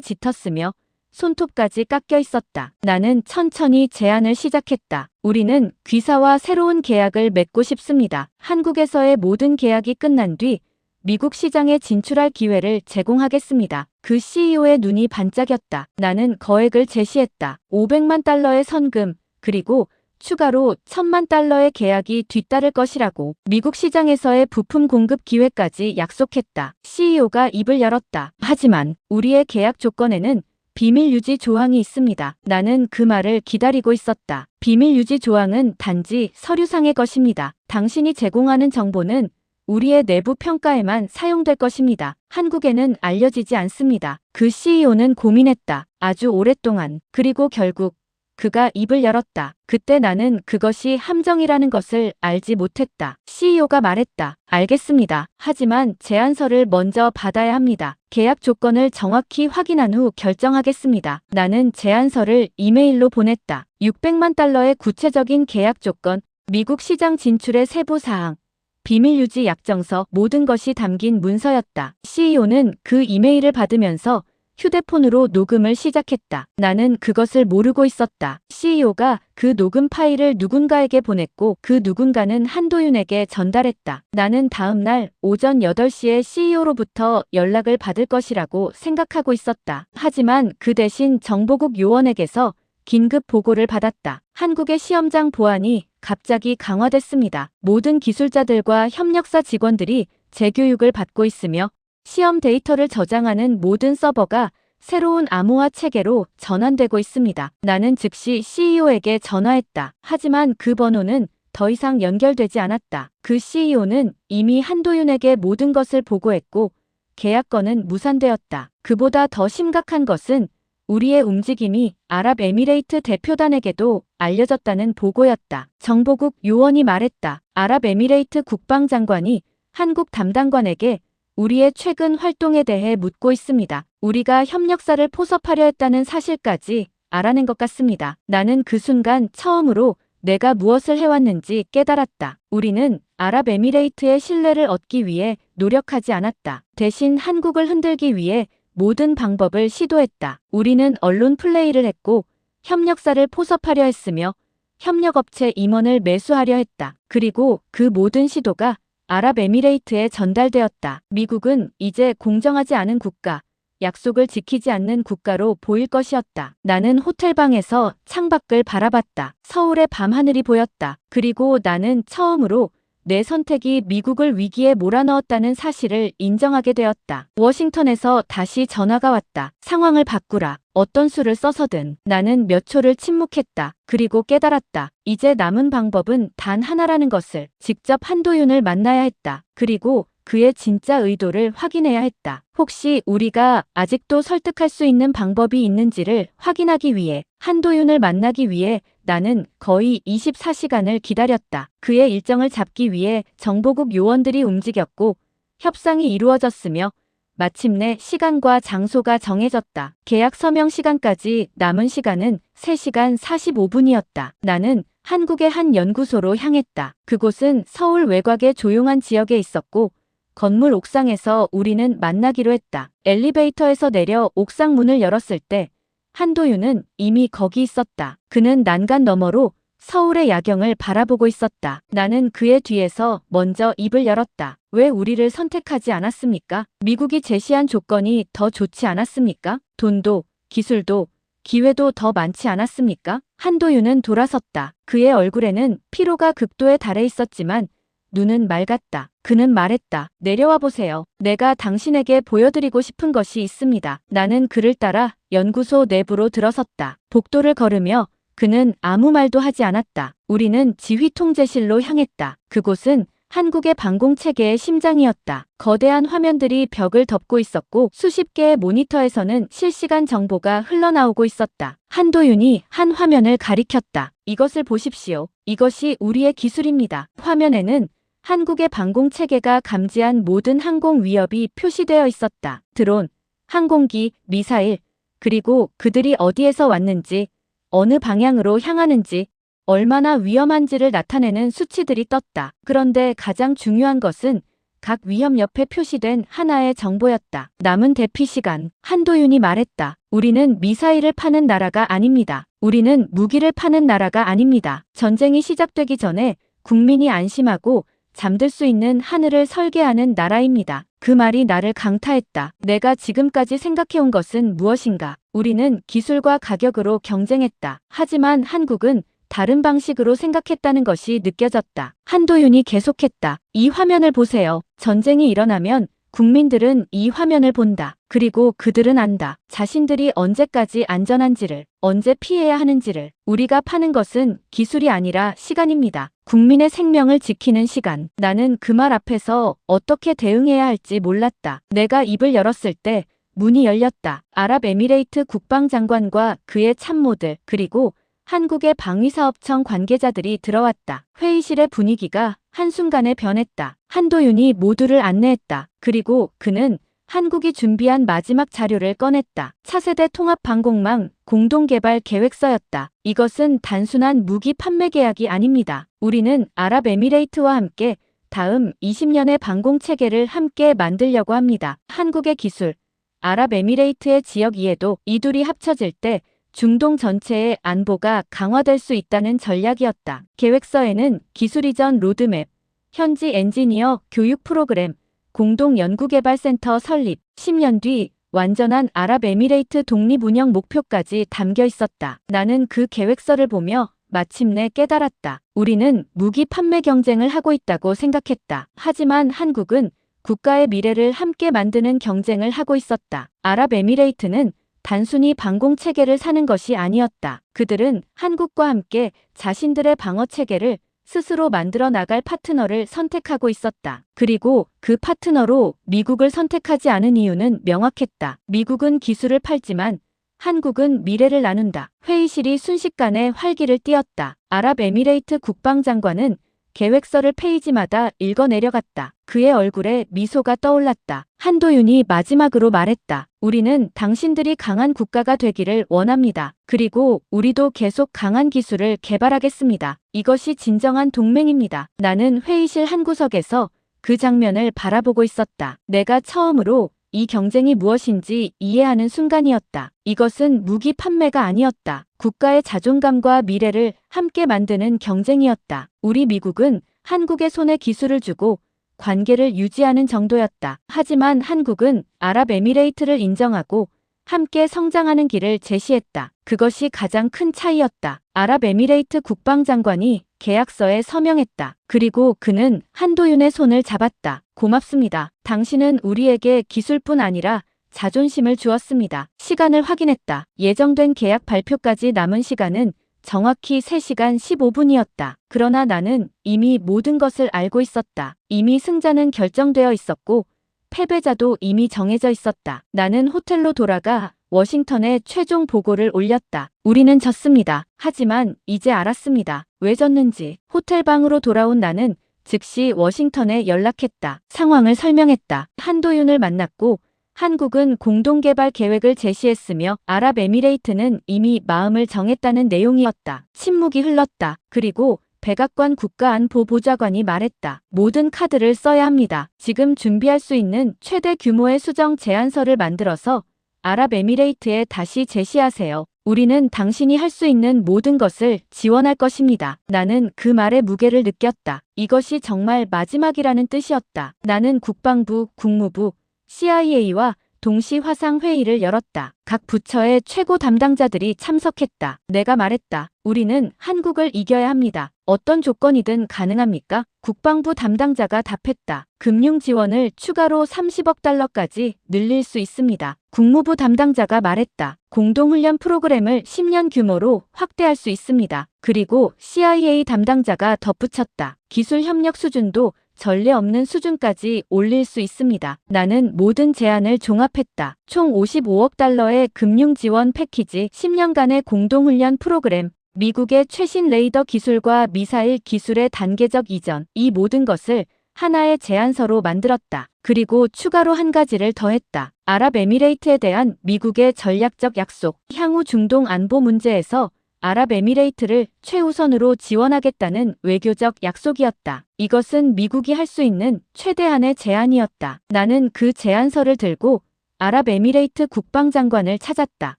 짙었으며 손톱까지 깎여 있었다. 나는 천천히 제안을 시작했다. 우리는 귀사와 새로운 계약을 맺고 싶습니다. 한국에서의 모든 계약이 끝난 뒤 미국 시장에 진출할 기회를 제공하겠습니다. 그 CEO의 눈이 반짝였다. 나는 거액을 제시했다. 500만 달러의 선금, 그리고 추가로 1000만 달러의 계약이 뒤따를 것이라고. 미국 시장에서의 부품 공급 기회까지 약속했다. CEO가 입을 열었다. 하지만 우리의 계약 조건에는 비밀 유지 조항이 있습니다. 나는 그 말을 기다리고 있었다. 비밀 유지 조항은 단지 서류상의 것입니다. 당신이 제공하는 정보는 우리의 내부 평가에만 사용될 것입니다. 한국에는 알려지지 않습니다. 그 CEO는 고민했다. 아주 오랫동안. 그리고 결국 그가 입을 열었다. 그때 나는 그것이 함정이라는 것을 알지 못했다. CEO가 말했다. 알겠습니다. 하지만 제안서를 먼저 받아야 합니다. 계약 조건을 정확히 확인한 후 결정하겠습니다. 나는 제안서를 이메일로 보냈다. 600만 달러의 구체적인 계약 조건, 미국 시장 진출의 세부 사항, 비밀 유지 약정서, 모든 것이 담긴 문서였다. CEO는 그 이메일을 받으면서 휴대폰으로 녹음을 시작했다. 나는 그것을 모르고 있었다. CEO가 그 녹음 파일을 누군가에게 보냈고 그 누군가는 한도윤에게 전달했다. 나는 다음 날 오전 8시에 CEO로부터 연락을 받을 것이라고 생각하고 있었다. 하지만 그 대신 정보국 요원에게서 긴급 보고를 받았다. 한국의 시험장 보안이 갑자기 강화됐습니다. 모든 기술자들과 협력사 직원들이 재교육을 받고 있으며 시험 데이터를 저장하는 모든 서버가 새로운 암호화 체계로 전환되고 있습니다. 나는 즉시 CEO에게 전화했다. 하지만 그 번호는 더 이상 연결되지 않았다. 그 CEO는 이미 한도윤에게 모든 것을 보고했고 계약 건은 무산되었다. 그보다 더 심각한 것은 우리의 움직임이 아랍에미레이트 대표단에게도 알려졌다는 보고였다. 정보국 요원이 말했다. 아랍에미레이트 국방장관이 한국 담당관에게 우리의 최근 활동에 대해 묻고 있습니다. 우리가 협력사를 포섭하려 했다는 사실까지 알아낸 것 같습니다. 나는 그 순간 처음으로 내가 무엇을 해왔는지 깨달았다. 우리는 아랍에미레이트의 신뢰를 얻기 위해 노력하지 않았다. 대신 한국을 흔들기 위해 모든 방법을 시도했다. 우리는 언론 플레이를 했고 협력사를 포섭하려 했으며 협력업체 임원을 매수하려 했다. 그리고 그 모든 시도가 아랍에미레이트에 전달되었다. 미국은 이제 공정하지 않은 국가, 약속을 지키지 않는 국가로 보일 것이었다. 나는 호텔방에서 창밖을 바라봤다. 서울의 밤하늘이 보였다. 그리고 나는 처음으로 내 선택이 미국을 위기에 몰아넣었다는 사실을 인정하게 되었다. 워싱턴에서 다시 전화가 왔다. 상황을 바꾸라. 어떤 수를 써서든. 나는 몇 초를 침묵했다. 그리고 깨달았다. 이제 남은 방법은 단 하나라는 것을. 직접 한도윤을 만나야 했다. 그리고 그의 진짜 의도를 확인해야 했다. 혹시 우리가 아직도 설득할 수 있는 방법이 있는지를 확인하기 위해, 한도윤을 만나기 위해 나는 거의 24시간을 기다렸다. 그의 일정을 잡기 위해 정보국 요원들이 움직였고 협상이 이루어졌으며 마침내 시간과 장소가 정해졌다. 계약 서명 시간까지 남은 시간은 3시간 45분이었다. 나는 한국의 한 연구소로 향했다. 그곳은 서울 외곽의 조용한 지역에 있었고 건물 옥상에서 우리는 만나기로 했다. 엘리베이터에서 내려 옥상 문을 열었을 때 한도윤은 이미 거기 있었다. 그는 난간 너머로 서울의 야경을 바라보고 있었다. 나는 그의 뒤에서 먼저 입을 열었다. 왜 우리를 선택하지 않았습니까? 미국이 제시한 조건이 더 좋지 않았습니까? 돈도, 기술도, 기회도 더 많지 않았습니까? 한도윤은 돌아섰다. 그의 얼굴에는 피로가 극도에 달해 있었지만 눈은 맑았다. 그는 말했다. 내려와 보세요. 내가 당신에게 보여드리고 싶은 것이 있습니다. 나는 그를 따라 연구소 내부로 들어섰다. 복도를 걸으며 그는 아무 말도 하지 않았다. 우리는 지휘통제실로 향했다. 그곳은 한국의 방공체계의 심장이었다. 거대한 화면들이 벽을 덮고 있었고 수십 개의 모니터에서는 실시간 정보가 흘러나오고 있었다. 한도윤이 한 화면을 가리켰다. 이것을 보십시오. 이것이 우리의 기술입니다. 화면에는 한국의 방공체계가 감지한 모든 항공 위협이 표시되어 있었다. 드론, 항공기, 미사일, 그리고 그들이 어디에서 왔는지, 어느 방향으로 향하는지, 얼마나 위험한지를 나타내는 수치들이 떴다. 그런데 가장 중요한 것은 각 위협 옆에 표시된 하나의 정보였다. 남은 대피 시간. 한도윤이 말했다. 우리는 미사일을 파는 나라가 아닙니다. 우리는 무기를 파는 나라가 아닙니다. 전쟁이 시작되기 전에 국민이 안심하고 잠들 수 있는 하늘을 설계하는 나라입니다. 그 말이 나를 강타했다. 내가 지금까지 생각해온 것은 무엇인가? 우리는 기술과 가격으로 경쟁했다. 하지만 한국은 다른 방식으로 생각했다는 것이 느껴졌다. 한도윤이 계속했다. 이 화면을 보세요. 전쟁이 일어나면 국민들은 이 화면을 본다. 그리고 그들은 안다. 자신들이 언제까지 안전한지를, 언제 피해야 하는지를. 우리가 파는 것은 기술이 아니라 시간입니다. 국민의 생명을 지키는 시간. 나는 그 말 앞에서 어떻게 대응해야 할지 몰랐다. 내가 입을 열었을 때 문이 열렸다. 아랍에미레이트 국방장관과 그의 참모들, 그리고 한국의 방위사업청 관계자들이 들어왔다. 회의실의 분위기가 한순간에 변했다. 한도윤이 모두를 안내했다. 그리고 그는 한국이 준비한 마지막 자료를 꺼냈다. 차세대 통합방공망 공동개발 계획서였다. 이것은 단순한 무기 판매 계약이 아닙니다. 우리는 아랍에미레이트와 함께 다음 20년의 방공체계를 함께 만들려고 합니다. 한국의 기술, 아랍에미레이트의 지역 이해도, 이 둘이 합쳐질 때 중동 전체의 안보가 강화될 수 있다는 전략이었다. 계획서에는 기술 이전 로드맵, 현지 엔지니어 교육 프로그램, 공동 연구개발센터 설립, 10년 뒤 완전한 아랍에미레이트 독립 운영 목표까지 담겨 있었다. 나는 그 계획서를 보며 마침내 깨달았다. 우리는 무기 판매 경쟁을 하고 있다고 생각했다. 하지만 한국은 국가의 미래를 함께 만드는 경쟁을 하고 있었다. 아랍에미레이트는 단순히 방공 체계를 사는 것이 아니었다. 그들은 한국과 함께 자신들의 방어 체계를 스스로 만들어 나갈 파트너를 선택하고 있었다. 그리고 그 파트너로 미국을 선택하지 않은 이유는 명확했다. 미국은 기술을 팔지만 한국은 미래를 나눈다. 회의실이 순식간에 활기를 띠었다. 아랍에미레이트 국방장관은 계획서를 페이지마다 읽어내려갔다. 그의 얼굴에 미소가 떠올랐다. 한도윤이 마지막으로 말했다. 우리는 당신들이 강한 국가가 되기를 원합니다. 그리고 우리도 계속 강한 기술을 개발하겠습니다. 이것이 진정한 동맹입니다. 나는 회의실 한 구석에서 그 장면을 바라보고 있었다. 내가 처음으로 이 경쟁이 무엇인지 이해하는 순간이었다. 이것은 무기 판매가 아니었다. 국가의 자존감과 미래를 함께 만드는 경쟁이었다. 우리 미국은 한국의 손에 기술을 주고 관계를 유지하는 정도였다. 하지만 한국은 아랍에미레이트를 인정하고 함께 성장하는 길을 제시했다. 그것이 가장 큰 차이였다. 아랍에미레이트 국방장관이 계약서에 서명했다. 그리고 그는 한도윤의 손을 잡았다. 고맙습니다. 당신은 우리에게 기술뿐 아니라 자존심을 주었습니다. 시간을 확인했다. 예정된 계약 발표까지 남은 시간은 정확히 3시간 15분이었다. 그러나 나는 이미 모든 것을 알고 있었다. 이미 승자는 결정되어 있었고 패배자도 이미 정해져 있었다. 나는 호텔로 돌아가 워싱턴에 최종 보고를 올렸다. 우리는 졌습니다. 하지만 이제 알았습니다. 왜 졌는지. 호텔 방으로 돌아온 나는 즉시 워싱턴에 연락했다. 상황을 설명했다. 한도윤을 만났고 한국은 공동개발 계획을 제시했으며 아랍에미레이트는 이미 마음을 정했다는 내용이었다. 침묵이 흘렀다. 그리고 백악관 국가안보보좌관이 말했다. 모든 카드를 써야 합니다. 지금 준비할 수 있는 최대 규모의 수정 제안서를 만들어서 아랍에미레이트에 다시 제시하세요. 우리는 당신이 할 수 있는 모든 것을 지원할 것입니다. 나는 그 말의 무게를 느꼈다. 이것이 정말 마지막이라는 뜻이었다. 나는 국방부, 국무부, CIA와 동시 화상 회의를 열었다. 각 부처의 최고 담당자들이 참석했다. 내가 말했다. 우리는 한국을 이겨야 합니다. 어떤 조건이든 가능합니까? 국방부 담당자가 답했다. 금융 지원을 추가로 30억 달러까지 늘릴 수 있습니다. 국무부 담당자가 말했다. 공동훈련 프로그램을 10년 규모로 확대할 수 있습니다. 그리고 CIA 담당자가 덧붙였다. 기술 협력 수준도 전례 없는 수준까지 올릴 수 있습니다. 나는 모든 제안을 종합했다. 총 55억 달러의 금융 지원 패키지, 10년간의 공동훈련 프로그램, 미국의 최신 레이더 기술과 미사일 기술의 단계적 이전, 이 모든 것을 하나의 제안서로 만들었다. 그리고 추가로 한 가지를 더했다. 아랍에미레이트에 대한 미국의 전략적 약속, 향후 중동 안보 문제에서 아랍에미레이트를 최우선으로 지원하겠다는 외교적 약속이었다. 이것은 미국이 할 수 있는 최대한의 제안이었다. 나는 그 제안서를 들고 아랍에미레이트 국방장관을 찾았다.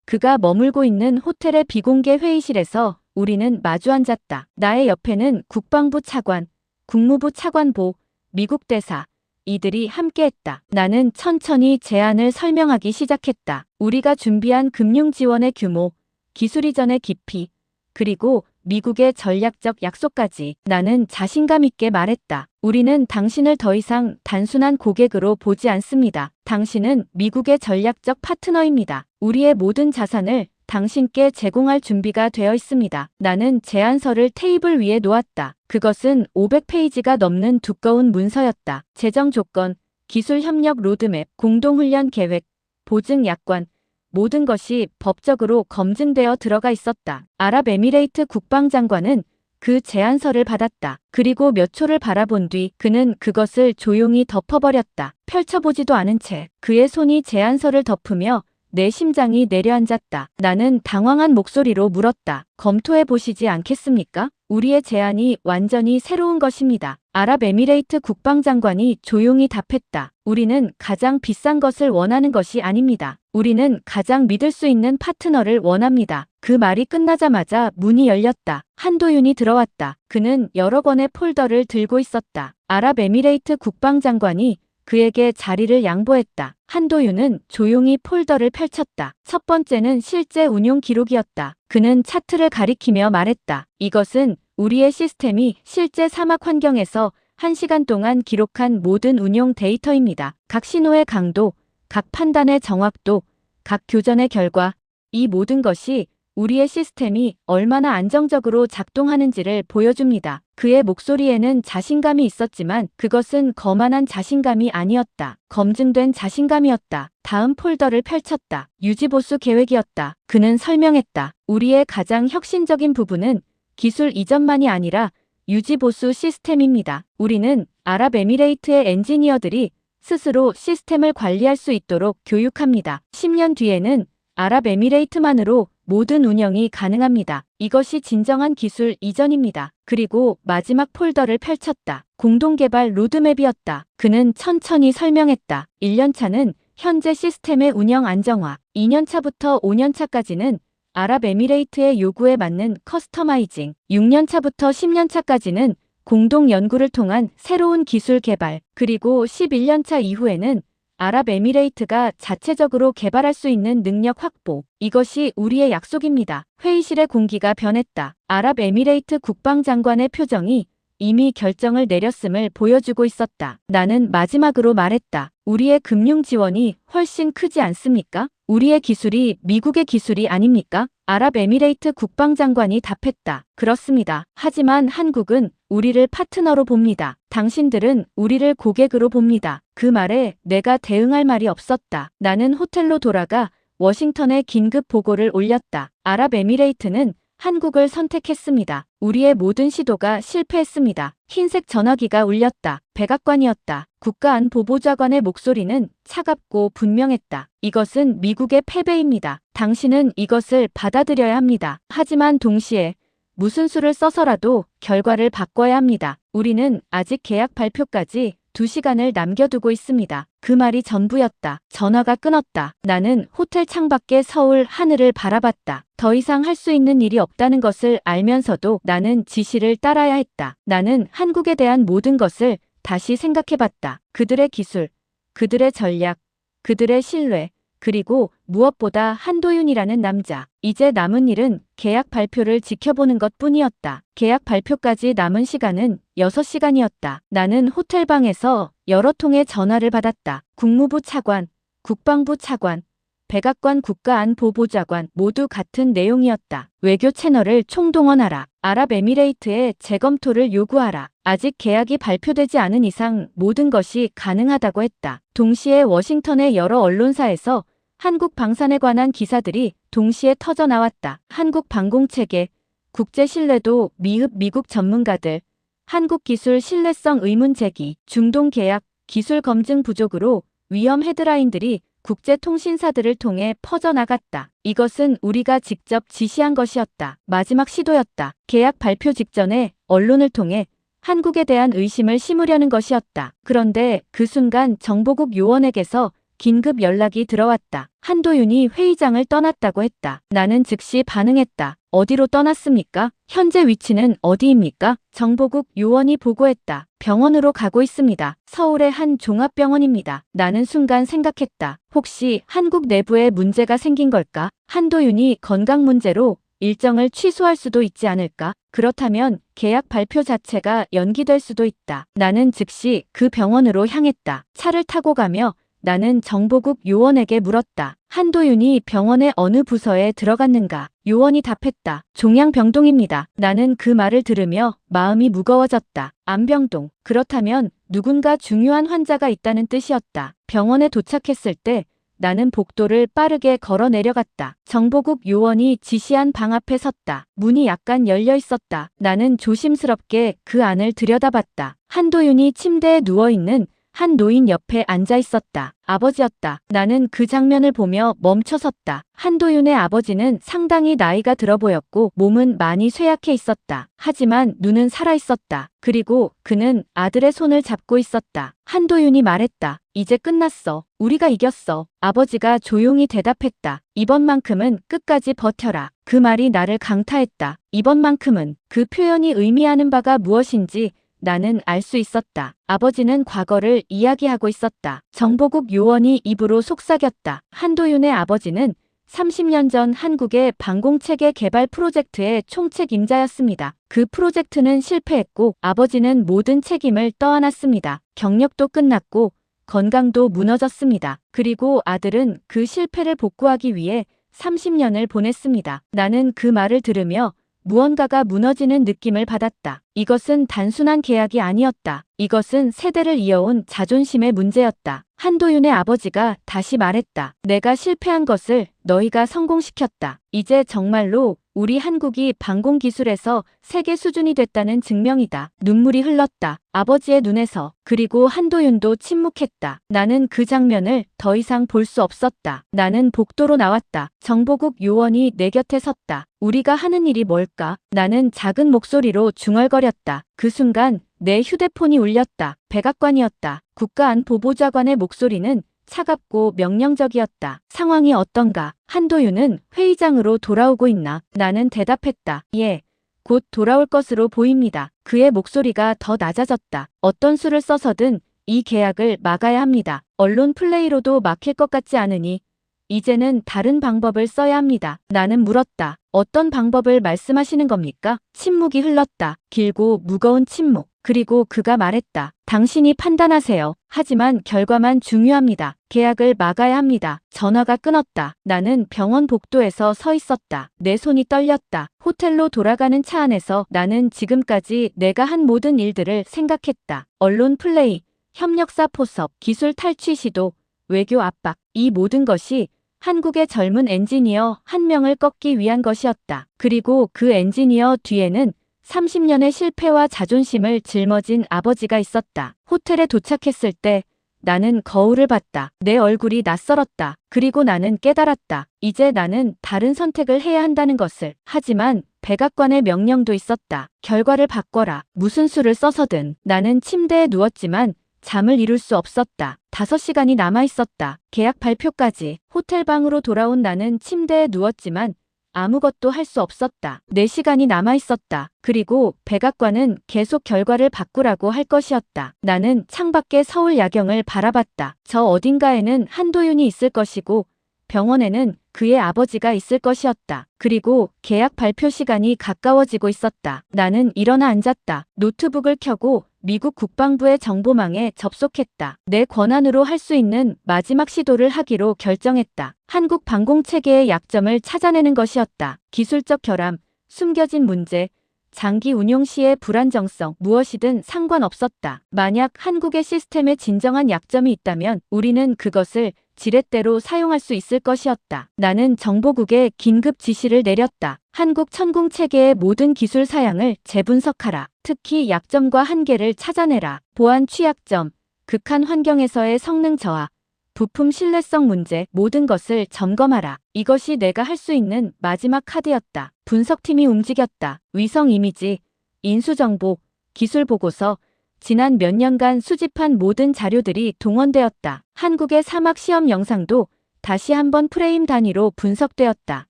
그가 머물고 있는 호텔의 비공개 회의실에서 우리는 마주 앉았다. 나의 옆에는 국방부 차관, 국무부 차관보, 미국 대사, 이들이 함께했다. 나는 천천히 제안을 설명하기 시작했다. 우리가 준비한 금융 지원의 규모, 기술 이전의 깊이, 그리고 미국의 전략적 약속까지. 나는 자신감 있게 말했다. 우리는 당신을 더 이상 단순한 고객으로 보지 않습니다. 당신은 미국의 전략적 파트너입니다. 우리의 모든 자산을 당신께 제공할 준비가 되어 있습니다. 나는 제안서를 테이블 위에 놓았다. 그것은 500페이지가 넘는 두꺼운 문서였다. 재정 조건, 기술 협력 로드맵, 공동훈련 계획, 보증 약관, 모든 것이 법적으로 검증되어 들어가 있었다. 아랍에미레이트 국방장관은 그 제안서를 받았다. 그리고 몇 초를 바라본 뒤 그는 그것을 조용히 덮어버렸다. 펼쳐보지도 않은 채 그의 손이 제안서를 덮으며 내 심장이 내려앉았다. 나는 당황한 목소리로 물었다. 검토해 보시지 않겠습니까? 우리의 제안이 완전히 새로운 것입니다. 아랍에미레이트 국방장관이 조용히 답했다. 우리는 가장 비싼 것을 원하는 것이 아닙니다. 우리는 가장 믿을 수 있는 파트너를 원합니다. 그 말이 끝나자마자 문이 열렸다. 한도윤이 들어왔다. 그는 여러 권의 폴더를 들고 있었다. 아랍에미레이트 국방장관이 그에게 자리를 양보했다. 한도윤은 조용히 폴더를 펼쳤다. 첫 번째는 실제 운용 기록이었다. 그는 차트를 가리키며 말했다. 이것은 우리의 시스템이 실제 사막 환경에서 1시간 동안 기록한 모든 운용 데이터입니다. 각 신호의 강도, 각 판단의 정확도, 각 교전의 결과, 이 모든 것이 우리의 시스템이 얼마나 안정적으로 작동하는지를 보여줍니다. 그의 목소리에는 자신감이 있었지만 그것은 거만한 자신감이 아니었다. 검증된 자신감이었다. 다음 폴더를 펼쳤다. 유지보수 계획이었다. 그는 설명했다. 우리의 가장 혁신적인 부분은 기술 이전만이 아니라 유지보수 시스템입니다. 우리는 아랍에미레이트의 엔지니어들이 스스로 시스템을 관리할 수 있도록 교육합니다. 10년 뒤에는 아랍에미레이트만으로 모든 운영이 가능합니다. 이것이 진정한 기술 이전입니다. 그리고 마지막 폴더를 펼쳤다. 공동개발 로드맵이었다. 그는 천천히 설명했다. 1년차는 현재 시스템의 운영 안정화, 2년차부터 5년차까지는 아랍에미레이트의 요구에 맞는 커스터마이징, 6년차부터 10년차까지는 공동 연구를 통한 새로운 기술 개발, 그리고 11년차 이후에는 아랍에미레이트가 자체적으로 개발할 수 있는 능력 확보. 이것이 우리의 약속입니다. 회의실의 공기가 변했다. 아랍에미레이트 국방장관의 표정이 이미 결정을 내렸음을 보여주고 있었다. 나는 마지막으로 말했다. 우리의 금융 지원이 훨씬 크지 않습니까? 우리의 기술이 미국의 기술이 아닙니까? 아랍에미레이트 국방장관이 답했다. 그렇습니다. 하지만 한국은 우리를 파트너로 봅니다. 당신들은 우리를 고객으로 봅니다. 그 말에 내가 대응할 말이 없었다. 나는 호텔로 돌아가 워싱턴에 긴급 보고를 올렸다. 아랍에미레이트는 한국을 선택했습니다. 우리의 모든 시도가 실패했습니다. 흰색 전화기가 울렸다. 백악관이었다. 국가안보보좌관의 목소리는 차갑고 분명했다. 이것은 미국의 패배입니다. 당신은 이것을 받아들여야 합니다. 하지만 동시에 무슨 수를 써서라도 결과를 바꿔야 합니다. 우리는 아직 계약 발표까지 2시간을 남겨두고 있습니다. 그 말이 전부였다. 전화가 끊었다. 나는 호텔 창밖의 서울 하늘을 바라봤다. 더 이상 할 수 있는 일이 없다는 것을 알면서도 나는 지시를 따라야 했다. 나는 한국에 대한 모든 것을 다시 생각해봤다. 그들의 기술, 그들의 전략, 그들의 신뢰, 그리고 무엇보다 한도윤이라는 남자. 이제 남은 일은 계약 발표를 지켜보는 것뿐이었다. 계약 발표까지 남은 시간은 6시간이었다. 나는 호텔방에서 여러 통의 전화를 받았다. 국무부 차관, 국방부 차관, 백악관 국가안보보좌관 모두 같은 내용이었다. 외교 채널을 총동원하라. 아랍에미레이트의 재검토를 요구하라. 아직 계약이 발표되지 않은 이상 모든 것이 가능하다고 했다. 동시에 워싱턴의 여러 언론사에서 한국 방산에 관한 기사들이 동시에 터져 나왔다. 한국 방공체계, 국제 신뢰도 미흡 미국 전문가들, 한국 기술 신뢰성 의문 제기, 중동 계약, 기술 검증 부족으로 위험 헤드라인들이 국제 통신사들을 통해 퍼져나갔다. 이것은 우리가 직접 지시한 것이었다. 마지막 시도였다. 계약 발표 직전에 언론을 통해 한국에 대한 의심을 심으려는 것이었다. 그런데 그 순간 정보국 요원에게서 긴급 연락이 들어왔다. 한도윤이 회의장을 떠났다고 했다. 나는 즉시 반응했다. 어디로 떠났습니까? 현재 위치는 어디입니까? 정보국 요원이 보고했다. 병원으로 가고 있습니다. 서울의 한 종합병원입니다. 나는 순간 생각했다. 혹시 한국 내부에 문제가 생긴 걸까? 한도윤이 건강 문제로 일정을 취소할 수도 있지 않을까? 그렇다면 계약 발표 자체가 연기될 수도 있다. 나는 즉시 그 병원으로 향했다. 차를 타고 가며 나는 정보국 요원에게 물었다. 한도윤이 병원의 어느 부서에 들어갔는가? 요원이 답했다. 종양병동입니다. 나는 그 말을 들으며 마음이 무거워졌다. 암병동. 그렇다면 누군가 중요한 환자가 있다는 뜻이었다. 병원에 도착했을 때 나는 복도를 빠르게 걸어 내려갔다. 정보국 요원이 지시한 방 앞에 섰다. 문이 약간 열려 있었다. 나는 조심스럽게 그 안을 들여다봤다. 한도윤이 침대에 누워있는 한 노인 옆에 앉아 있었다. 아버지였다. 나는 그 장면을 보며 멈춰섰다. 한도윤의 아버지는 상당히 나이가 들어 보였고 몸은 많이 쇠약해 있었다. 하지만 눈은 살아 있었다. 그리고 그는 아들의 손을 잡고 있었다. 한도윤이 말했다. 이제 끝났어. 우리가 이겼어. 아버지가 조용히 대답했다. 이번만큼은 끝까지 버텨라. 그 말이 나를 강타했다. 이번만큼은 그 표현이 의미하는 바가 무엇인지 나는 알 수 있었다. 아버지는 과거를 이야기하고 있었다. 정보국 요원이 입으로 속삭였다. 한도윤의 아버지는 30년 전 한국의 방공체계 개발 프로젝트의 총책임자였습니다. 그 프로젝트는 실패했고 아버지는 모든 책임을 떠안았습니다. 경력도 끝났고 건강도 무너졌습니다. 그리고 아들은 그 실패를 복구하기 위해 30년을 보냈습니다. 나는 그 말을 들으며 무언가가 무너지는 느낌을 받았다. 이것은 단순한 계약이 아니었다. 이것은 세대를 이어온 자존심의 문제였다. 한도윤의 아버지가 다시 말했다. 내가 실패한 것을 너희가 성공시켰다. 이제 정말로 우리 한국이 방공기술에서 세계 수준이 됐다는 증명이다. 눈물이 흘렀다. 아버지의 눈에서. 그리고 한도윤도 침묵했다. 나는 그 장면을 더 이상 볼 수 없었다. 나는 복도로 나왔다. 정보국 요원이 내 곁에 섰다. 우리가 하는 일이 뭘까? 나는 작은 목소리로 중얼거렸다. 그 순간 내 휴대폰이 울렸다. 백악관이었다. 국가안보보좌관의 목소리는 차갑고 명령적이었다. 상황이 어떤가? 한도윤은 회의장으로 돌아오고 있나? 나는 대답했다. 예, 곧 돌아올 것으로 보입니다. 그의 목소리가 더 낮아졌다. 어떤 수를 써서든 이 계약을 막아야 합니다. 언론 플레이로도 막힐 것 같지 않으니 이제는 다른 방법을 써야 합니다. 나는 물었다. 어떤 방법을 말씀하시는 겁니까? 침묵이 흘렀다. 길고 무거운 침묵. 그리고 그가 말했다. 당신이 판단하세요. 하지만 결과만 중요합니다. 계약을 막아야 합니다. 전화가 끊었다. 나는 병원 복도에서 서 있었다. 내 손이 떨렸다. 호텔로 돌아가는 차 안에서 나는 지금까지 내가 한 모든 일들을 생각했다. 언론 플레이, 협력사 포섭, 기술 탈취 시도, 외교 압박. 이 모든 것이 한국의 젊은 엔지니어 한 명을 꺾기 위한 것이었다. 그리고 그 엔지니어 뒤에는 30년의 실패와 자존심을 짊어진 아버지가 있었다. 호텔에 도착했을 때 나는 거울을 봤다. 내 얼굴이 낯설었다. 그리고 나는 깨달았다. 이제 나는 다른 선택을 해야 한다는 것을. 하지만 백악관의 명령도 있었다. 결과를 바꿔라. 무슨 수를 써서든. 나는 침대에 누웠지만 잠을 이룰 수 없었다. 5시간이 남아 있었다. 계약 발표까지. 호텔 방으로 돌아온 나는 침대에 누웠지만 아무것도 할 수 없었다. 4시간이 남아 있었다. 그리고 백악관은 계속 결과를 바꾸라고 할 것이었다. 나는 창밖의 서울 야경을 바라봤다. 저 어딘가에는 한도윤이 있을 것이고 병원에는 그의 아버지가 있을 것이었다. 그리고 계약 발표 시간이 가까워지고 있었다. 나는 일어나 앉았다. 노트북을 켜고 미국 국방부의 정보망에 접속했다. 내 권한으로 할 수 있는 마지막 시도를 하기로 결정했다. 한국 방공체계의 약점을 찾아내는 것이었다. 기술적 결함, 숨겨진 문제, 장기 운용 시의 불안정성, 무엇이든 상관없었다. 만약 한국의 시스템에 진정한 약점이 있다면 우리는 그것을 지렛대로 사용할 수 있을 것이었다. 나는 정보국에 긴급 지시를 내렸다. 한국 천공체계의 모든 기술 사양을 재분석하라. 특히 약점과 한계를 찾아내라. 보안 취약점, 극한 환경에서의 성능 저하, 부품 신뢰성 문제, 모든 것을 점검하라. 이것이 내가 할 수 있는 마지막 카드였다. 분석팀이 움직였다. 위성 이미지, 인수정보, 기술 보고서, 지난 몇 년간 수집한 모든 자료들이 동원되었다. 한국의 사막 시험 영상도 다시 한번 프레임 단위로 분석되었다.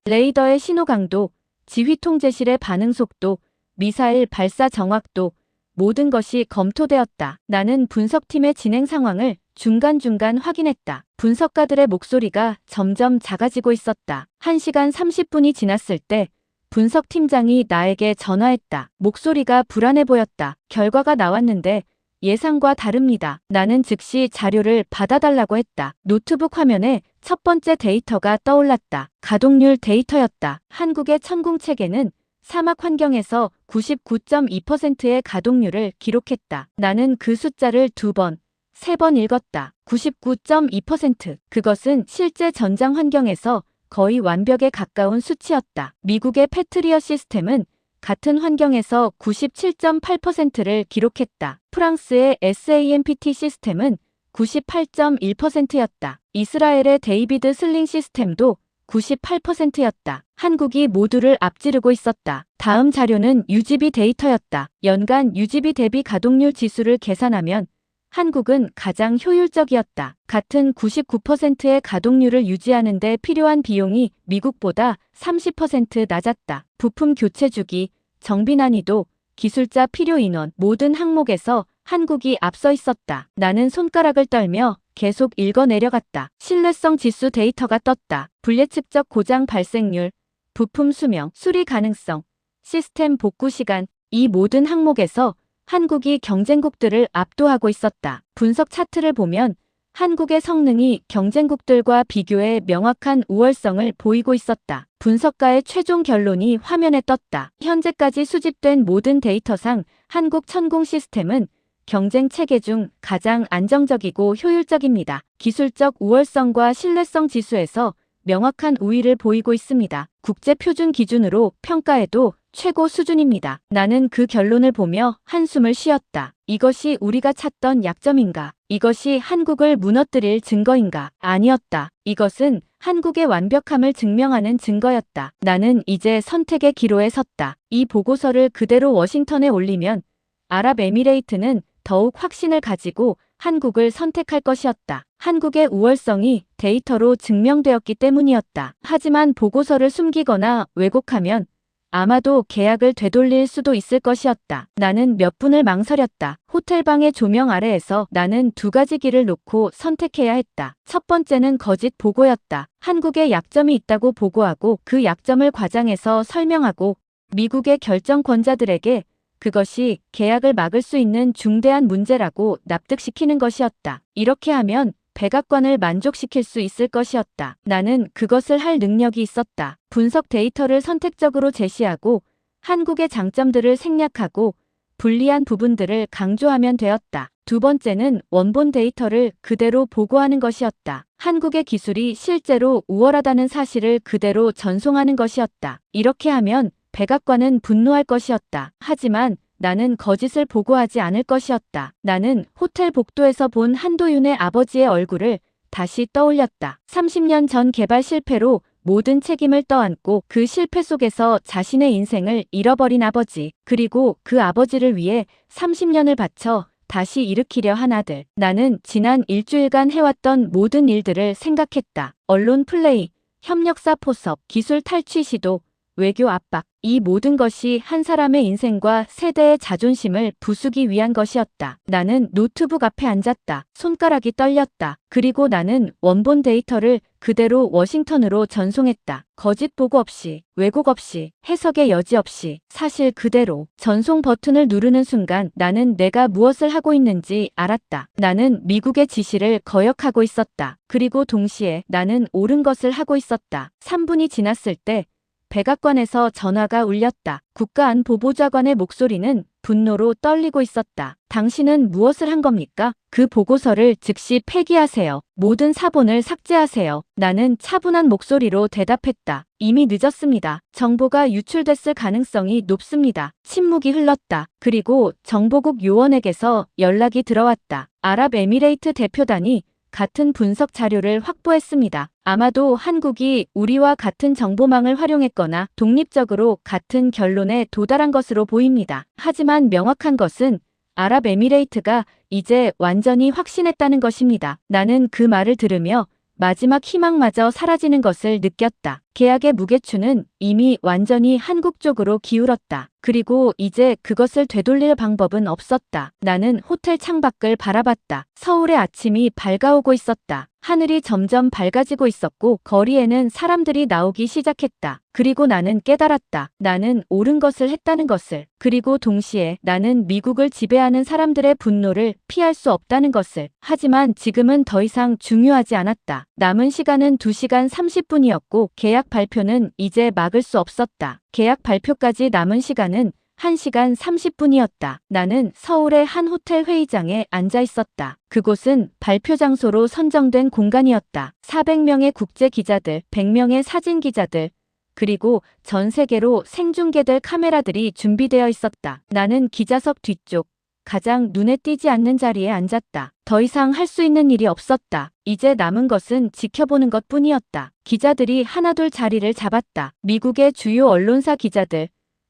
레이더의 신호 강도, 지휘 통제실의 반응 속도, 미사일 발사 정확도, 모든 것이 검토되었다. 나는 분석팀의 진행 상황을 중간중간 확인했다. 분석가들의 목소리가 점점 작아지고 있었다. 1시간 30분이 지났을 때 분석팀장이 나에게 전화했다. 목소리가 불안해 보였다. 결과가 나왔는데 예상과 다릅니다. 나는 즉시 자료를 받아달라고 했다. 노트북 화면에 첫 번째 데이터가 떠올랐다. 가동률 데이터였다. 한국의 천궁체계는 사막 환경에서 99.2%의 가동률을 기록했다. 나는 그 숫자를 2번, 3번 읽었다. 99.2%. 그것은 실제 전장 환경에서 거의 완벽에 가까운 수치였다. 미국의 패트리어 시스템은 같은 환경에서 97.8%를 기록했다. 프랑스의 SAMPT 시스템은 98.1%였다. 이스라엘의 데이비드 슬링 시스템도 98%였다. 한국이 모두를 앞지르고 있었다. 다음 자료는 UGB 데이터였다. 연간 UGB 대비 가동률 지수를 계산하면 한국은 가장 효율적이었다. 같은 99%의 가동률을 유지하는 데 필요한 비용이 미국보다 30% 낮았다. 부품 교체 주기, 정비 난이도, 기술자 필요 인원 모든 항목에서 한국이 앞서 있었다. 나는 손가락을 떨며 계속 읽어내려갔다. 신뢰성 지수 데이터가 떴다. 불예측적 고장 발생률, 부품 수명, 수리 가능성, 시스템 복구 시간, 이 모든 항목에서 한국이 경쟁국들을 압도하고 있었다. 분석 차트를 보면 한국의 성능이 경쟁국들과 비교해 명확한 우월성을 보이고 있었다. 분석가의 최종 결론이 화면에 떴다. 현재까지 수집된 모든 데이터상 한국 천공 시스템은 경쟁 체계 중 가장 안정적이고 효율적입니다. 기술적 우월성과 신뢰성 지수에서 명확한 우위를 보이고 있습니다. 국제 표준 기준으로 평가해도 최고 수준입니다. 나는 그 결론을 보며 한숨을 쉬었다. 이것이 우리가 찾던 약점인가? 이것이 한국을 무너뜨릴 증거인가? 아니었다. 이것은 한국의 완벽함을 증명하는 증거였다. 나는 이제 선택의 기로에 섰다. 이 보고서를 그대로 워싱턴에 올리면 아랍에미레이트는 더욱 확신을 가지고 한국을 선택할 것이었다. 한국의 우월성이 데이터로 증명되었기 때문이었다. 하지만 보고서를 숨기거나 왜곡하면 아마도 계약을 되돌릴 수도 있을 것이었다. 나는 몇 분을 망설였다. 호텔방의 조명 아래에서 나는 두 가지 길을 놓고 선택해야 했다. 첫 번째는 거짓 보고였다. 한국에 약점이 있다고 보고하고 그 약점을 과장해서 설명하고 미국의 결정권자들에게 그것이 계약을 막을 수 있는 중대한 문제라고 납득시키는 것이었다. 이렇게 하면 백악관을 만족시킬 수 있을 것이었다. 나는 그것을 할 능력이 있었다. 분석 데이터를 선택적으로 제시하고 한국의 장점들을 생략하고 불리한 부분들을 강조하면 되었다. 두 번째는 원본 데이터를 그대로 보고하는 것이었다. 한국의 기술이 실제로 우월하다는 사실을 그대로 전송하는 것이었다. 이렇게 하면 백악관은 분노할 것이었다. 하지만 나는 거짓을 보고하지 않을 것이었다. 나는 호텔 복도에서 본 한도윤의 아버지의 얼굴을 다시 떠올렸다. 30년 전 개발 실패로 모든 책임을 떠안고 그 실패 속에서 자신의 인생을 잃어버린 아버지, 그리고 그 아버지를 위해 30년을 바쳐 다시 일으키려 한 아들. 나는 지난 일주일간 해왔던 모든 일들을 생각했다. 언론 플레이, 협력사 포섭, 기술 탈취 시도, 외교 압박, 이 모든 것이 한 사람의 인생과 세대의 자존심을 부수기 위한 것이었다. 나는 노트북 앞에 앉았다. 손가락이 떨렸다. 그리고 나는 원본 데이터를 그대로 워싱턴으로 전송했다. 거짓 보고 없이, 왜곡 없이, 해석의 여지 없이, 사실 그대로. 전송 버튼을 누르는 순간 나는 내가 무엇을 하고 있는지 알았다. 나는 미국의 지시를 거역하고 있었다. 그리고 동시에 나는 옳은 것을 하고 있었다. 3분이 지났을 때 백악관에서 전화가 울렸다. 국가안보보좌관의 목소리는 분노로 떨리고 있었다. 당신은 무엇을 한 겁니까? 그 보고서를 즉시 폐기하세요. 모든 사본을 삭제하세요. 나는 차분한 목소리로 대답했다. 이미 늦었습니다. 정보가 유출됐을 가능성이 높습니다. 침묵이 흘렀다. 그리고 정보국 요원에게서 연락이 들어왔다. 아랍에미레이트 대표단이 같은 분석 자료를 확보했습니다. 아마도 한국이 우리와 같은 정보망을 활용했거나 독립적으로 같은 결론에 도달한 것으로 보입니다. 하지만 명확한 것은 아랍에미레이트가 이제 완전히 확신했다는 것입니다. 나는 그 말을 들으며 마지막 희망마저 사라지는 것을 느꼈다. 계약의 무게추는 이미 완전히 한국 쪽으로 기울었다. 그리고 이제 그것을 되돌릴 방법은 없었다. 나는 호텔 창밖을 바라봤다. 서울의 아침이 밝아오고 있었다. 하늘이 점점 밝아지고 있었고 거리에는 사람들이 나오기 시작했다. 그리고 나는 깨달았다. 나는 옳은 것을 했다는 것을. 그리고 동시에 나는 미국을 지배하는 사람들의 분노를 피할 수 없다는 것을. 하지만 지금은 더 이상 중요하지 않았다. 남은 시간은 2시간 30분이었고 계약 발표는 이제 막을 수 없었다. 계약 발표까지 남은 시간은 1시간 30분이었다. 나는 서울의 한 호텔 회의장에 앉아 있었다. 그곳은 발표 장소로 선정된 공간이었다. 400명의 국제 기자들, 100명의 사진 기자들, 그리고 전 세계로 생중계될 카메라들이 준비되어 있었다. 나는 기자석 뒤쪽, 가장 눈에 띄지 않는 자리에 앉았다. 더 이상 할 수 있는 일이 없었다. 이제 남은 것은 지켜보는 것뿐이었다. 기자들이 하나둘 자리를 잡았다. 미국의 주요 언론사 기자들,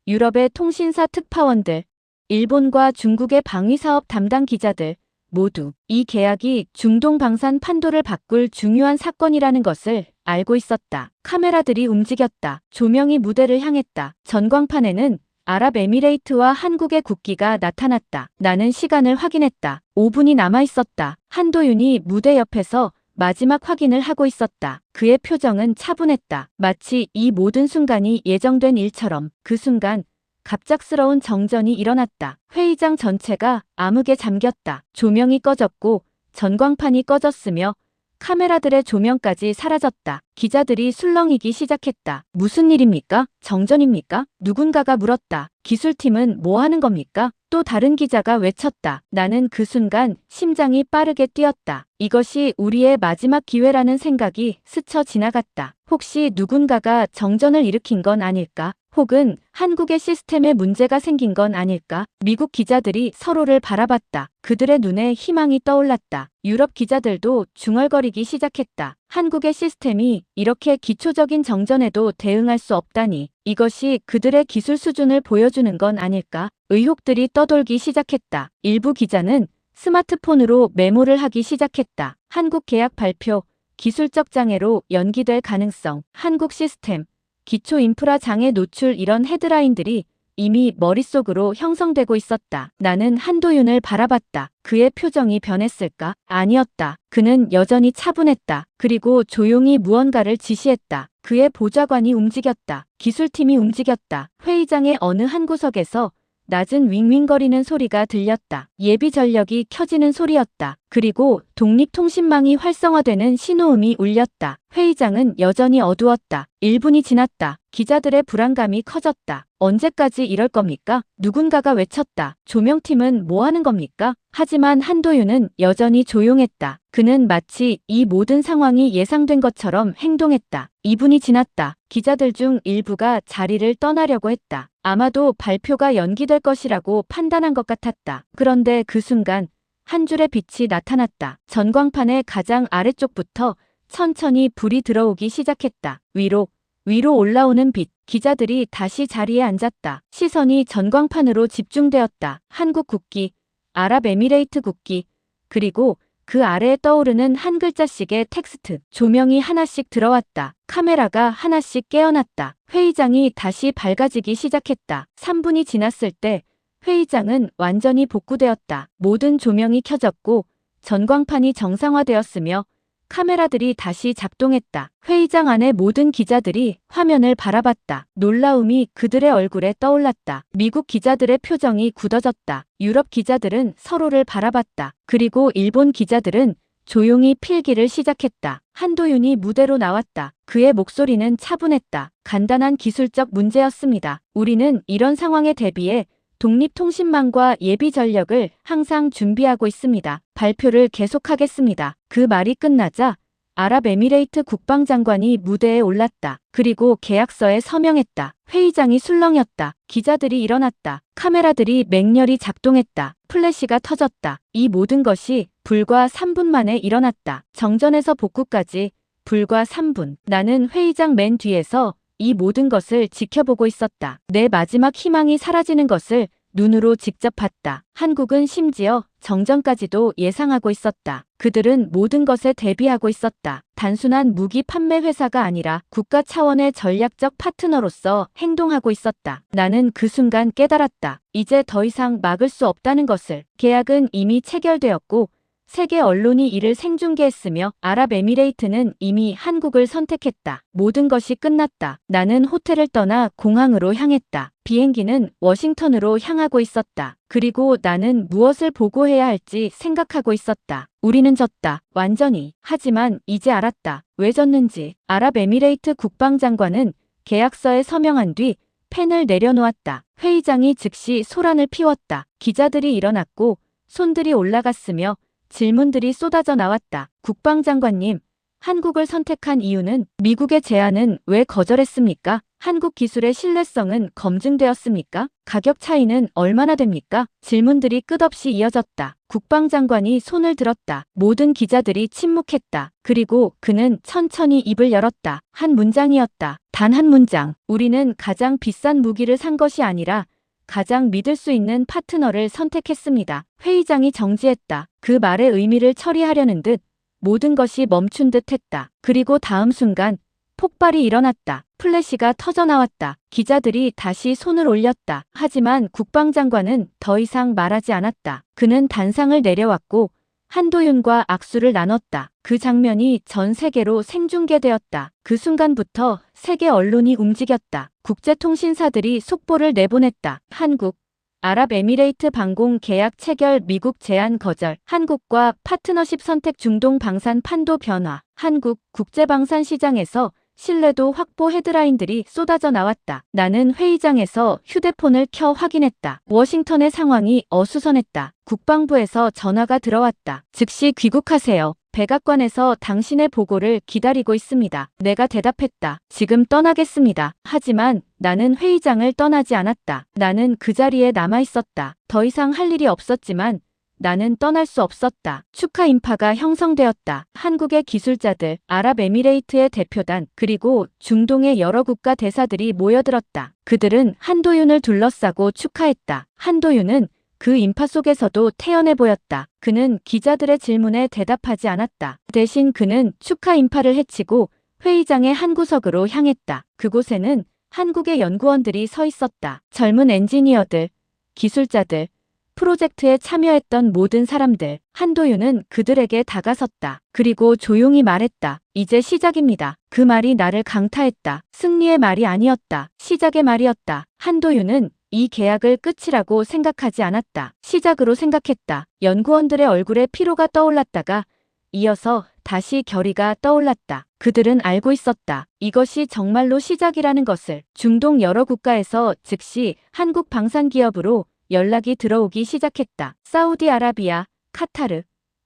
유럽의 통신사 특파원들, 일본과 중국의 방위사업 담당 기자들, 모두 이 계약이 중동 방산 판도를 바꿀 중요한 사건이라는 것을 알고 있었다. 카메라들이 움직였다. 조명이 무대를 향했다. 전광판에는 아랍에미레이트와 한국의 국기가 나타났다. 나는 시간을 확인했다. 5분이 남아 있었다. 한도윤이 무대 옆에서 마지막 확인을 하고 있었다. 그의 표정은 차분했다. 마치 이 모든 순간이 예정된 일처럼. 그 순간 갑작스러운 정전이 일어났다. 회의장 전체가 암흑에 잠겼다. 조명이 꺼졌고 전광판이 꺼졌으며 카메라들의 조명까지 사라졌다. 기자들이 술렁이기 시작했다. 무슨 일입니까? 정전입니까? 누군가가 물었다. 기술팀은 뭐 하는 겁니까? 또 다른 기자가 외쳤다. 나는 그 순간 심장이 빠르게 뛰었다. 이것이 우리의 마지막 기회라는 생각이 스쳐 지나갔다. 혹시 누군가가 정전을 일으킨 건 아닐까? 혹은 한국의 시스템에 문제가 생긴 건 아닐까? 미국 기자들이 서로를 바라봤다. 그들의 눈에 희망이 떠올랐다. 유럽 기자들도 중얼거리기 시작했다. 한국의 시스템이 이렇게 기초적인 정전에도 대응할 수 없다니. 이것이 그들의 기술 수준을 보여주는 건 아닐까? 의혹들이 떠돌기 시작했다. 일부 기자는 스마트폰으로 메모를 하기 시작했다. 한국 계약 발표, 기술적 장애로 연기될 가능성, 한국 시스템, 기초 인프라 장애 노출 이런 헤드라인들이 이미 머릿속으로 형성되고 있었다. 나는 한도윤을 바라봤다. 그의 표정이 변했을까? 아니었다. 그는 여전히 차분했다. 그리고 조용히 무언가를 지시했다. 그의 보좌관이 움직였다. 기술팀이 움직였다. 회의장의 어느 한 구석에서 낮은 윙윙거리는 소리가 들렸다. 예비 전력이 켜지는 소리였다. 그리고 독립통신망이 활성화되는 신호음이 울렸다. 회의장은 여전히 어두웠다. 1분이 지났다. 기자들의 불안감이 커졌다. 언제까지 이럴 겁니까? 누군가가 외쳤다. 조명팀은 뭐 하는 겁니까? 하지만 한도윤은 여전히 조용했다. 그는 마치 이 모든 상황이 예상된 것처럼 행동했다. 2분이 지났다. 기자들 중 일부가 자리를 떠나려고 했다. 아마도 발표가 연기될 것이라고 판단한 것 같았다. 그런데 그 순간 한 줄의 빛이 나타났다. 전광판의 가장 아래쪽부터 천천히 불이 들어오기 시작했다. 위로 올라오는 빛. 기자들이 다시 자리에 앉았다. 시선이 전광판으로 집중되었다. 한국 국기, 아랍에미레이트 국기, 그리고 그 아래에 떠오르는 한 글자씩의 텍스트. 조명이 하나씩 들어왔다. 카메라가 하나씩 깨어났다. 회의장이 다시 밝아지기 시작했다. 3분이 지났을 때 회의장은 완전히 복구되었다. 모든 조명이 켜졌고 전광판이 정상화되었으며 카메라들이 다시 작동했다. 회의장 안의 모든 기자들이 화면을 바라봤다. 놀라움이 그들의 얼굴에 떠올랐다. 미국 기자들의 표정이 굳어졌다. 유럽 기자들은 서로를 바라봤다. 그리고 일본 기자들은 조용히 필기를 시작했다. 한도윤이 무대로 나왔다. 그의 목소리는 차분했다. 간단한 기술적 문제였습니다. 우리는 이런 상황에 대비해 독립통신망과 예비 전력을 항상 준비하고 있습니다. 발표를 계속하겠습니다. 그 말이 끝나자 아랍에미레이트 국방장관이 무대에 올랐다. 그리고 계약서에 서명했다. 회의장이 술렁였다. 기자들이 일어났다. 카메라들이 맹렬히 작동했다. 플래시가 터졌다. 이 모든 것이 불과 3분 만에 일어났다. 정전에서 복구까지 불과 3분. 나는 회의장 맨 뒤에서 이 모든 것을 지켜보고 있었다. 내 마지막 희망이 사라지는 것을 눈으로 직접 봤다. 한국은 심지어 정전까지도 예상하고 있었다. 그들은 모든 것에 대비하고 있었다. 단순한 무기 판매 회사가 아니라 국가 차원의 전략적 파트너로서 행동하고 있었다. 나는 그 순간 깨달았다. 이제 더 이상 막을 수 없다는 것을. 계약은 이미 체결되었고 세계 언론이 이를 생중계했으며 아랍에미레이트는 이미 한국을 선택했다. 모든 것이 끝났다. 나는 호텔을 떠나 공항으로 향했다. 비행기는 워싱턴으로 향하고 있었다. 그리고 나는 무엇을 보고해야 할지 생각하고 있었다. 우리는 졌다. 완전히. 하지만 이제 알았다. 왜 졌는지. 아랍에미레이트 국방장관은 계약서에 서명한 뒤 펜을 내려놓았다. 회의장이 즉시 소란을 피웠다. 기자들이 일어났고 손들이 올라갔으며 질문들이 쏟아져 나왔다. 국방장관님, 한국을 선택한 이유는? 미국의 제안은 왜 거절했습니까? 한국 기술의 신뢰성은 검증되었습니까? 가격 차이는 얼마나 됩니까? 질문들이 끝없이 이어졌다. 국방장관이 손을 들었다. 모든 기자들이 침묵했다. 그리고 그는 천천히 입을 열었다. 한 문장이었다. 단 한 문장. 우리는 가장 비싼 무기를 산 것이 아니라 가장 믿을 수 있는 파트너를 선택했습니다. 회의장이 정지했다. 그 말의 의미를 처리하려는 듯 모든 것이 멈춘 듯 했다. 그리고 다음 순간 폭발이 일어났다. 플래시가 터져 나왔다. 기자들이 다시 손을 올렸다. 하지만 국방장관은 더 이상 말하지 않았다. 그는 단상을 내려왔고 한도윤과 악수를 나눴다. 그 장면이 전 세계로 생중계되었다. 그 순간부터 세계 언론이 움직였다. 국제통신사들이 속보를 내보냈다. 한국, 아랍에미레이트 방공 계약 체결, 미국 제안 거절, 한국과 파트너십 선택, 중동 방산 판도 변화, 한국 국제방산 시장에서 신뢰도 확보, 헤드라인들이 쏟아져 나왔다. 나는 회의장에서 휴대폰을 켜 확인했다. 워싱턴의 상황이 어수선했다. 국방부에서 전화가 들어왔다. 즉시 귀국하세요. 백악관에서 당신의 보고를 기다리고 있습니다. 내가 대답했다. 지금 떠나겠습니다. 하지만 나는 회의장을 떠나지 않았다. 나는 그 자리에 남아 있었다. 더 이상 할 일이 없었지만 나는 떠날 수 없었다. 축하 인파가 형성되었다. 한국의 기술자들, 아랍에미레이트의 대표단, 그리고 중동의 여러 국가 대사들이 모여들었다. 그들은 한도윤을 둘러싸고 축하했다. 한도윤은 그 인파 속에서도 태연해 보였다. 그는 기자들의 질문에 대답하지 않았다. 대신 그는 축하 인파를 헤치고 회의장의 한 구석으로 향했다. 그곳에는 한국의 연구원들이 서 있었다. 젊은 엔지니어들, 기술자들, 프로젝트에 참여했던 모든 사람들. 한도윤은 그들에게 다가섰다. 그리고 조용히 말했다. 이제 시작입니다. 그 말이 나를 강타했다. 승리의 말이 아니었다. 시작의 말이었다. 한도윤은 이 계약을 끝이라고 생각하지 않았다. 시작으로 생각했다. 연구원들의 얼굴에 피로가 떠올랐다가 이어서 다시 결의가 떠올랐다. 그들은 알고 있었다. 이것이 정말로 시작이라는 것을. 중동 여러 국가에서 즉시 한국 방산기업으로 연락이 들어오기 시작했다. 사우디아라비아, 카타르,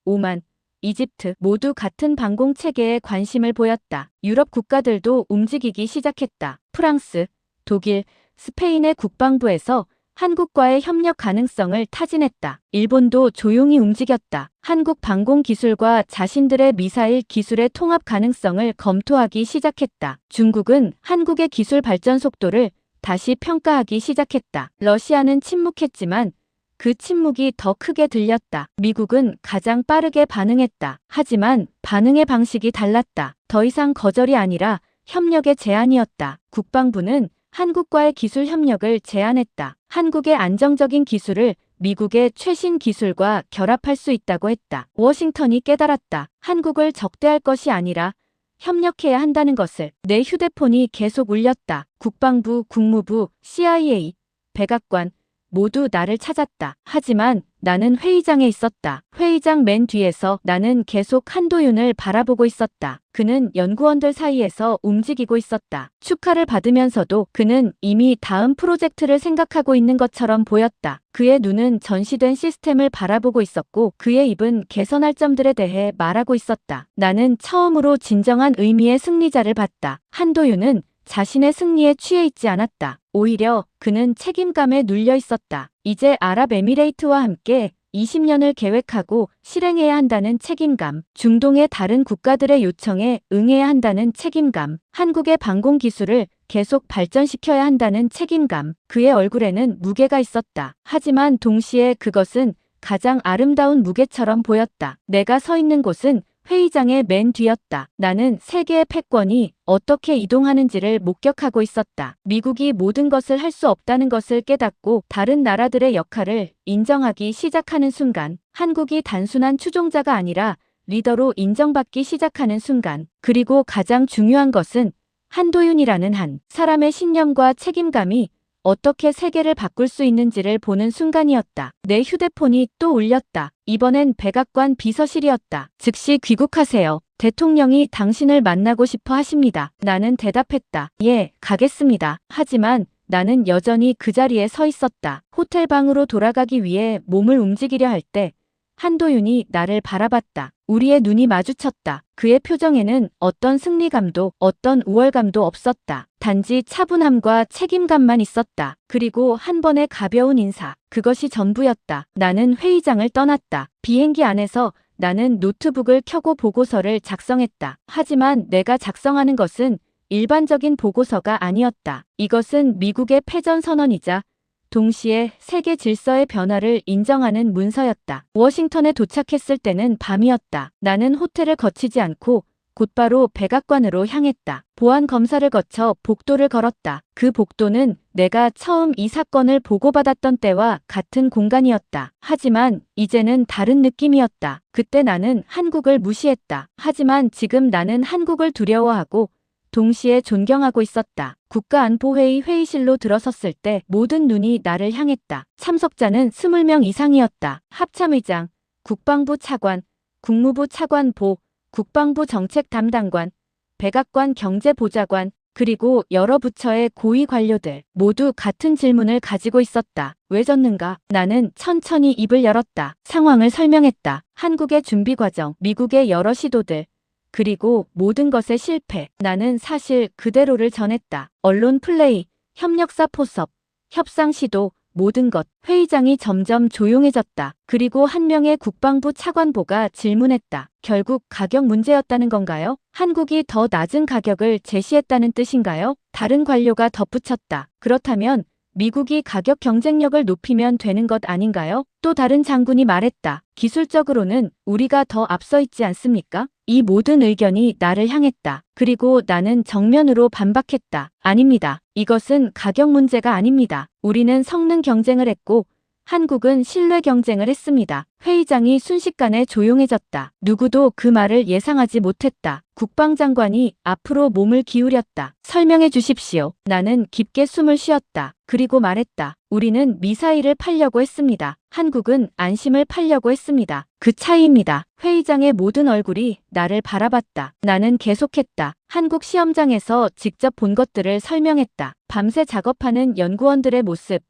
오만, 이집트 모두 같은 방공 체계에 관심을 보였다. 유럽 국가들도 움직이기 시작했다. 프랑스, 독일, 스페인의 국방부에서 한국과의 협력 가능성을 타진했다. 일본도 조용히 움직였다. 한국 방공 기술과 자신들의 미사일 기술의 통합 가능성을 검토하기 시작했다. 중국은 한국의 기술 발전 속도를 다시 평가하기 시작했다. 러시아는 침묵했지만 그 침묵이 더 크게 들렸다. 미국은 가장 빠르게 반응했다. 하지만 반응의 방식이 달랐다. 더 이상 거절이 아니라 협력의 제안이었다. 국방부는 한국과의 기술 협력을 제안했다. 한국의 안정적인 기술을 미국의 최신 기술과 결합할 수 있다고 했다. 워싱턴이 깨달았다. 한국을 적대할 것이 아니라 협력해야 한다는 것을. 내 휴대폰이 계속 울렸다. 국방부, 국무부, CIA, 백악관 모두 나를 찾았다. 하지만 나는 회의장에 있었다. 회의장 맨 뒤에서 나는 계속 한도윤을 바라보고 있었다. 그는 연구원들 사이에서 움직이고 있었다. 축하를 받으면서도 그는 이미 다음 프로젝트를 생각하고 있는 것처럼 보였다. 그의 눈은 전시된 시스템을 바라보고 있었고 그의 입은 개선할 점들에 대해 말하고 있었다. 나는 처음으로 진정한 의미의 승리자를 봤다. 한도윤은 자신의 승리에 취해 있지 않았다. 오히려 그는 책임감에 눌려 있었다. 이제 아랍에미레이트와 함께 20년을 계획하고 실행해야 한다는 책임감, 중동의 다른 국가들의 요청에 응해야 한다는 책임감, 한국의 방공 기술을 계속 발전시켜야 한다는 책임감. 그의 얼굴에는 무게가 있었다. 하지만 동시에 그것은 가장 아름다운 무게처럼 보였다. 내가 서 있는 곳은 회의장의 맨 뒤였다. 나는 세계의 패권이 어떻게 이동하는지를 목격하고 있었다. 미국이 모든 것을 할 수 없다는 것을 깨닫고 다른 나라들의 역할을 인정하기 시작하는 순간, 한국이 단순한 추종자가 아니라 리더로 인정받기 시작하는 순간, 그리고 가장 중요한 것은 한도윤이라는 한 사람의 신념과 책임감이 어떻게 세계를 바꿀 수 있는지를 보는 순간이었다. 내 휴대폰이 또 울렸다. 이번엔 백악관 비서실이었다. 즉시 귀국하세요. 대통령이 당신을 만나고 싶어 하십니다. 나는 대답했다. 예, 가겠습니다. 하지만 나는 여전히 그 자리에 서 있었다. 호텔 방으로 돌아가기 위해 몸을 움직이려 할 때 한도윤이 나를 바라봤다. 우리의 눈이 마주쳤다. 그의 표정에는 어떤 승리감도 어떤 우월감도 없었다. 단지 차분함과 책임감만 있었다. 그리고 한 번의 가벼운 인사. 그것이 전부였다. 나는 회의장을 떠났다. 비행기 안에서 나는 노트북을 켜고 보고서를 작성했다. 하지만 내가 작성하는 것은 일반적인 보고서가 아니었다. 이것은 미국의 패전 선언이자 동시에 세계 질서의 변화를 인정하는 문서였다. 워싱턴에 도착했을 때는 밤이었다. 나는 호텔을 거치지 않고 곧바로 백악관으로 향했다. 보안 검사를 거쳐 복도를 걸었다. 그 복도는 내가 처음 이 사건을 보고받았던 때와 같은 공간이었다. 하지만 이제는 다른 느낌이었다. 그때 나는 한국을 무시했다. 하지만 지금 나는 한국을 두려워하고 동시에 존경하고 있었다. 국가안보회의 회의실로 들어섰을 때 모든 눈이 나를 향했다. 참석자는 20명 이상이었다. 합참의장, 국방부 차관, 국무부 차관보, 국방부 정책 담당관, 백악관 경제보좌관, 그리고 여러 부처의 고위 관료들 모두 같은 질문을 가지고 있었다. 왜 졌는가? 나는 천천히 입을 열었다. 상황을 설명했다. 한국의 준비 과정, 미국의 여러 시도들, 그리고 모든 것의 실패. 나는 사실 그대로를 전했다. 언론 플레이, 협력사 포섭, 협상 시도, 모든 것. 회의장이 점점 조용해졌다. 그리고 한 명의 국방부 차관보가 질문했다. 결국 가격 문제였다는 건가요? 한국이 더 낮은 가격을 제시했다는 뜻인가요? 다른 관료가 덧붙였다. 그렇다면 미국이 가격 경쟁력을 높이면 되는 것 아닌가요? 또 다른 장군이 말했다. 기술적으로는 우리가 더 앞서 있지 않습니까? 이 모든 의견이 나를 향했다. 그리고 나는 정면으로 반박했다. 아닙니다. 이것은 가격 문제가 아닙니다. 우리는 성능 경쟁을 했고 한국은 신뢰 경쟁을 했습니다. 회의장이 순식간에 조용해졌다. 누구도 그 말을 예상하지 못했다. 국방장관이 앞으로 몸을 기울였다. 설명해 주십시오. 나는 깊게 숨을 쉬었다. 그리고 말했다. 우리는 미사일을 팔려고 했습니다. 한국은 안심을 팔려고 했습니다. 그 차이입니다. 회의장의 모든 얼굴이 나를 바라봤다. 나는 계속했다. 한국 시험장에서 직접 본 것들을 설명했다. 밤새 작업하는 연구원들의 모습,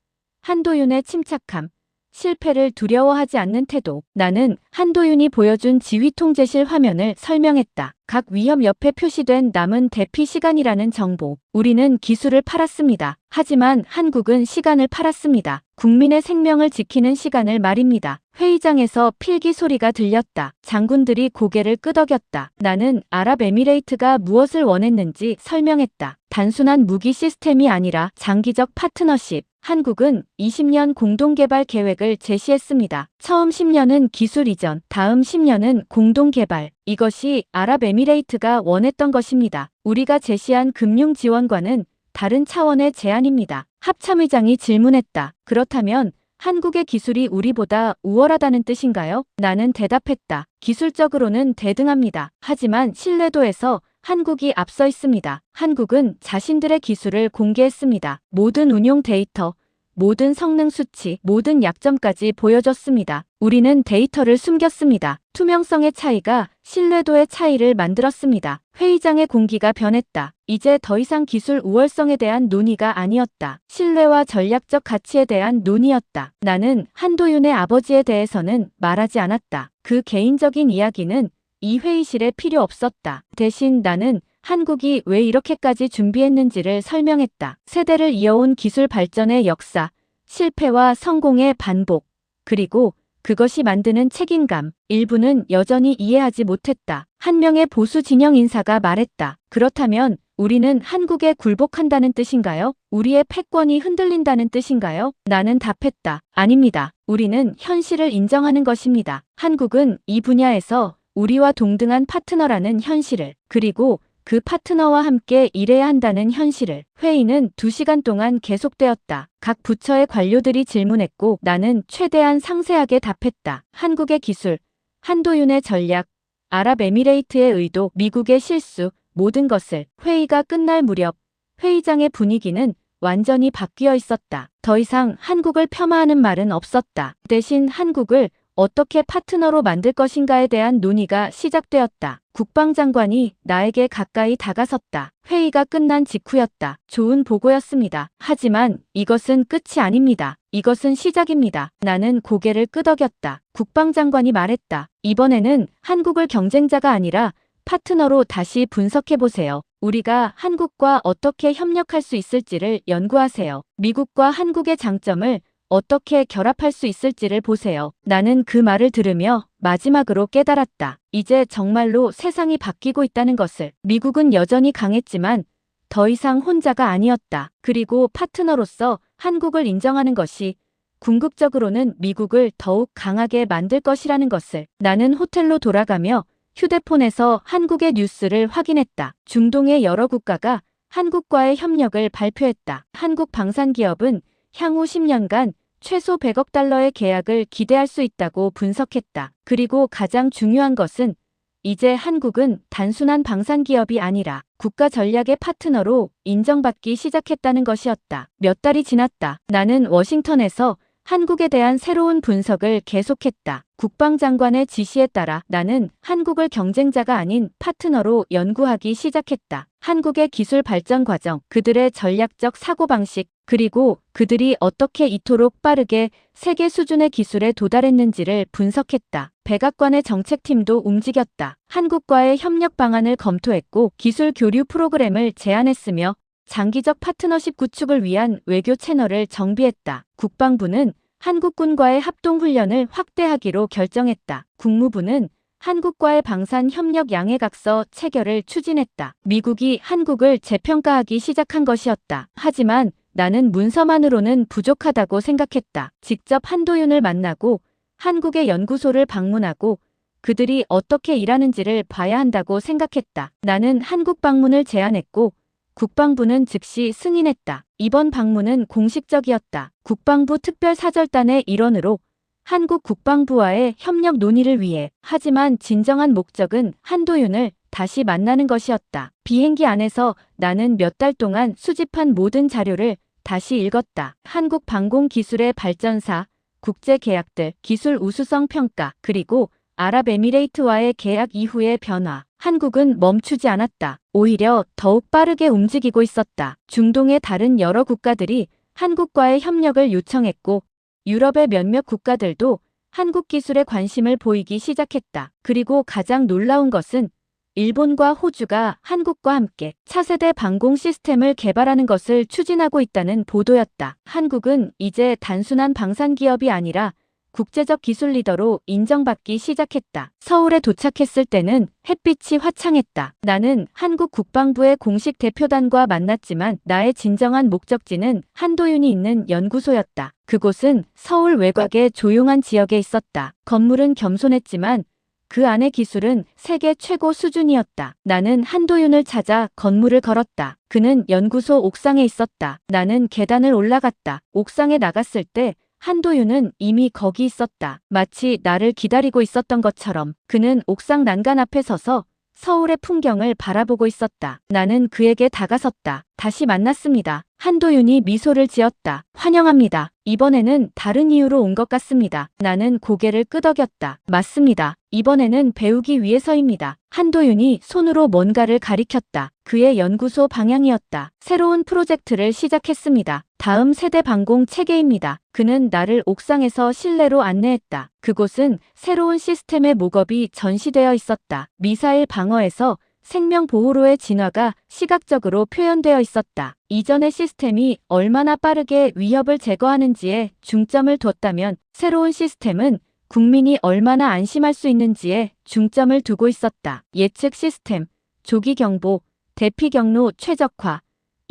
한도윤의 침착함, 실패를 두려워하지 않는 태도. 나는 한도윤이 보여준 지휘통제실 화면을 설명했다. 각 위협 옆에 표시된 남은 대피 시간이라는 정보. 우리는 기술을 팔았습니다. 하지만 한국은 시간을 팔았습니다. 국민의 생명을 지키는 시간을 말입니다. 회의장에서 필기 소리가 들렸다. 장군들이 고개를 끄덕였다. 나는 아랍에미레이트가 무엇을 원했는지 설명했다. 단순한 무기 시스템이 아니라 장기적 파트너십. 한국은 20년 공동개발 계획을 제시했습니다. 처음 10년은 기술 이전, 다음 10년은 공동개발. 이것이 아랍에미레이트가 원했던 것입니다. 우리가 제시한 금융 지원과는 다른 차원의 제안입니다. 합참의장이 질문했다. 그렇다면 한국의 기술이 우리보다 우월하다는 뜻인가요? 나는 대답했다. 기술적으로는 대등합니다. 하지만 신뢰도에서 한국이 앞서 있습니다. 한국은 자신들의 기술을 공개했습니다. 모든 운용 데이터, 모든 성능 수치, 모든 약점까지 보여줬습니다. 우리는 데이터를 숨겼습니다. 투명성의 차이가 신뢰도의 차이를 만들었습니다. 회의장의 공기가 변했다. 이제 더 이상 기술 우월성에 대한 논의가 아니었다. 신뢰와 전략적 가치에 대한 논의였다. 나는 한도윤의 아버지에 대해서는 말하지 않았다. 그 개인적인 이야기는 이 회의실에 필요 없었다. 대신 나는 한국이 왜 이렇게까지 준비했는지를 설명했다. 세대를 이어온 기술 발전의 역사, 실패와 성공의 반복, 그리고 그것이 만드는 책임감. 일부는 여전히 이해하지 못했다. 한 명의 보수 진영 인사가 말했다. 그렇다면 우리는 한국에 굴복한다는 뜻인가요? 우리의 패권이 흔들린다는 뜻인가요? 나는 답했다. 아닙니다. 우리는 현실을 인정하는 것입니다. 한국은 이 분야에서 우리와 동등한 파트너라는 현실을, 그리고 그 파트너와 함께 일해야 한다는 현실을. 회의는 2시간 동안 계속되었다. 각 부처의 관료들이 질문했고 나는 최대한 상세하게 답했다. 한국의 기술, 한도윤의 전략, 아랍에미레이트의 의도, 미국의 실수, 모든 것을. 회의가 끝날 무렵 회의장의 분위기는 완전히 바뀌어 있었다. 더 이상 한국을 폄하하는 말은 없었다. 대신 한국을 어떻게 파트너로 만들 것인가에 대한 논의가 시작되었다. 국방장관이 나에게 가까이 다가섰다. 회의가 끝난 직후였다. 좋은 보고였습니다. 하지만 이것은 끝이 아닙니다. 이것은 시작입니다. 나는 고개를 끄덕였다. 국방장관이 말했다. 이번에는 한국을 경쟁자가 아니라 파트너로 다시 분석해보세요. 우리가 한국과 어떻게 협력할 수 있을지를 연구하세요. 미국과 한국의 장점을 어떻게 결합할 수 있을지를 보세요. 나는 그 말을 들으며 마지막으로 깨달았다. 이제 정말로 세상이 바뀌고 있다는 것을. 미국은 여전히 강했지만 더 이상 혼자가 아니었다. 그리고 파트너로서 한국을 인정하는 것이 궁극적으로는 미국을 더욱 강하게 만들 것이라는 것을. 나는 호텔로 돌아가며 휴대폰에서 한국의 뉴스를 확인했다. 중동의 여러 국가가 한국과의 협력을 발표했다. 한국 방산기업은 향후 10년간 최소 100억 달러의 계약을 기대할 수 있다고 분석했다. 그리고 가장 중요한 것은 이제 한국은 단순한 방산기업이 아니라 국가 전략의 파트너로 인정받기 시작했다는 것이었다. 몇 달이 지났다. 나는 워싱턴에서 한국에 대한 새로운 분석을 계속했다. 국방장관의 지시에 따라 나는 한국을 경쟁자가 아닌 파트너로 연구하기 시작했다. 한국의 기술 발전 과정, 그들의 전략적 사고방식, 그리고 그들이 어떻게 이토록 빠르게 세계 수준의 기술에 도달했는지를 분석했다. 백악관의 정책팀도 움직였다. 한국과의 협력 방안을 검토했고 기술 교류 프로그램을 제안했으며 장기적 파트너십 구축을 위한 외교 채널을 정비했다. 국방부는 한국군과의 합동훈련을 확대하기로 결정했다. 국무부는 한국과의 방산 협력 양해각서 체결을 추진했다. 미국이 한국을 재평가하기 시작한 것이었다. 하지만 나는 문서만으로는 부족하다고 생각했다. 직접 한도윤을 만나고 한국의 연구소를 방문하고 그들이 어떻게 일하는지를 봐야 한다고 생각했다. 나는 한국 방문을 제안했고 국방부는 즉시 승인했다. 이번 방문은 공식적이었다. 국방부 특별사절단의 일원으로 한국 국방부와의 협력 논의를 위해. 하지만 진정한 목적은 한도윤을 다시 만나는 것이었다. 비행기 안에서 나는 몇 달 동안 수집한 모든 자료를 다시 읽었다. 한국 방공기술의 발전사, 국제계약들, 기술 우수성 평가, 그리고 아랍에미레이트와의 계약 이후의 변화. 한국은 멈추지 않았다. 오히려 더욱 빠르게 움직이고 있었다. 중동의 다른 여러 국가들이 한국과의 협력을 요청했고 유럽의 몇몇 국가들도 한국 기술에 관심을 보이기 시작했다. 그리고 가장 놀라운 것은 일본과 호주가 한국과 함께 차세대 방공 시스템을 개발하는 것을 추진하고 있다는 보도였다. 한국은 이제 단순한 방산 기업이 아니라 국제적 기술 리더로 인정받기 시작했다. 서울에 도착했을 때는 햇빛이 화창했다. 나는 한국 국방부의 공식 대표단과 만났지만 나의 진정한 목적지는 한도윤이 있는 연구소였다. 그곳은 서울 외곽의 조용한 지역에 있었다. 건물은 겸손했지만 그 안의 기술은 세계 최고 수준이었다. 나는 한도윤을 찾아 건물을 걸었다. 그는 연구소 옥상에 있었다. 나는 계단을 올라갔다. 옥상에 나갔을 때 한도윤은 이미 거기 있었다. 마치 나를 기다리고 있었던 것처럼. 그는 옥상 난간 앞에 서서 서울의 풍경을 바라보고 있었다. 나는 그에게 다가섰다. 다시 만났습니다. 한도윤이 미소를 지었다. 환영합니다. 이번에는 다른 이유로 온 것 같습니다. 나는 고개를 끄덕였다. 맞습니다. 이번에는 배우기 위해서입니다. 한도윤이 손으로 뭔가를 가리켰다. 그의 연구소 방향이었다. 새로운 프로젝트를 시작했습니다. 다음 세대 방공 체계입니다. 그는 나를 옥상에서 실내로 안내했다. 그곳은 새로운 시스템의 목업이 전시되어 있었다. 미사일 방어에서 생명 보호로의 진화가 시각적으로 표현되어 있었다. 이전의 시스템이 얼마나 빠르게 위협을 제거하는지에 중점을 뒀다면 새로운 시스템은 국민이 얼마나 안심할 수 있는지에 중점을 두고 있었다. 예측 시스템, 조기 경보, 대피 경로 최적화,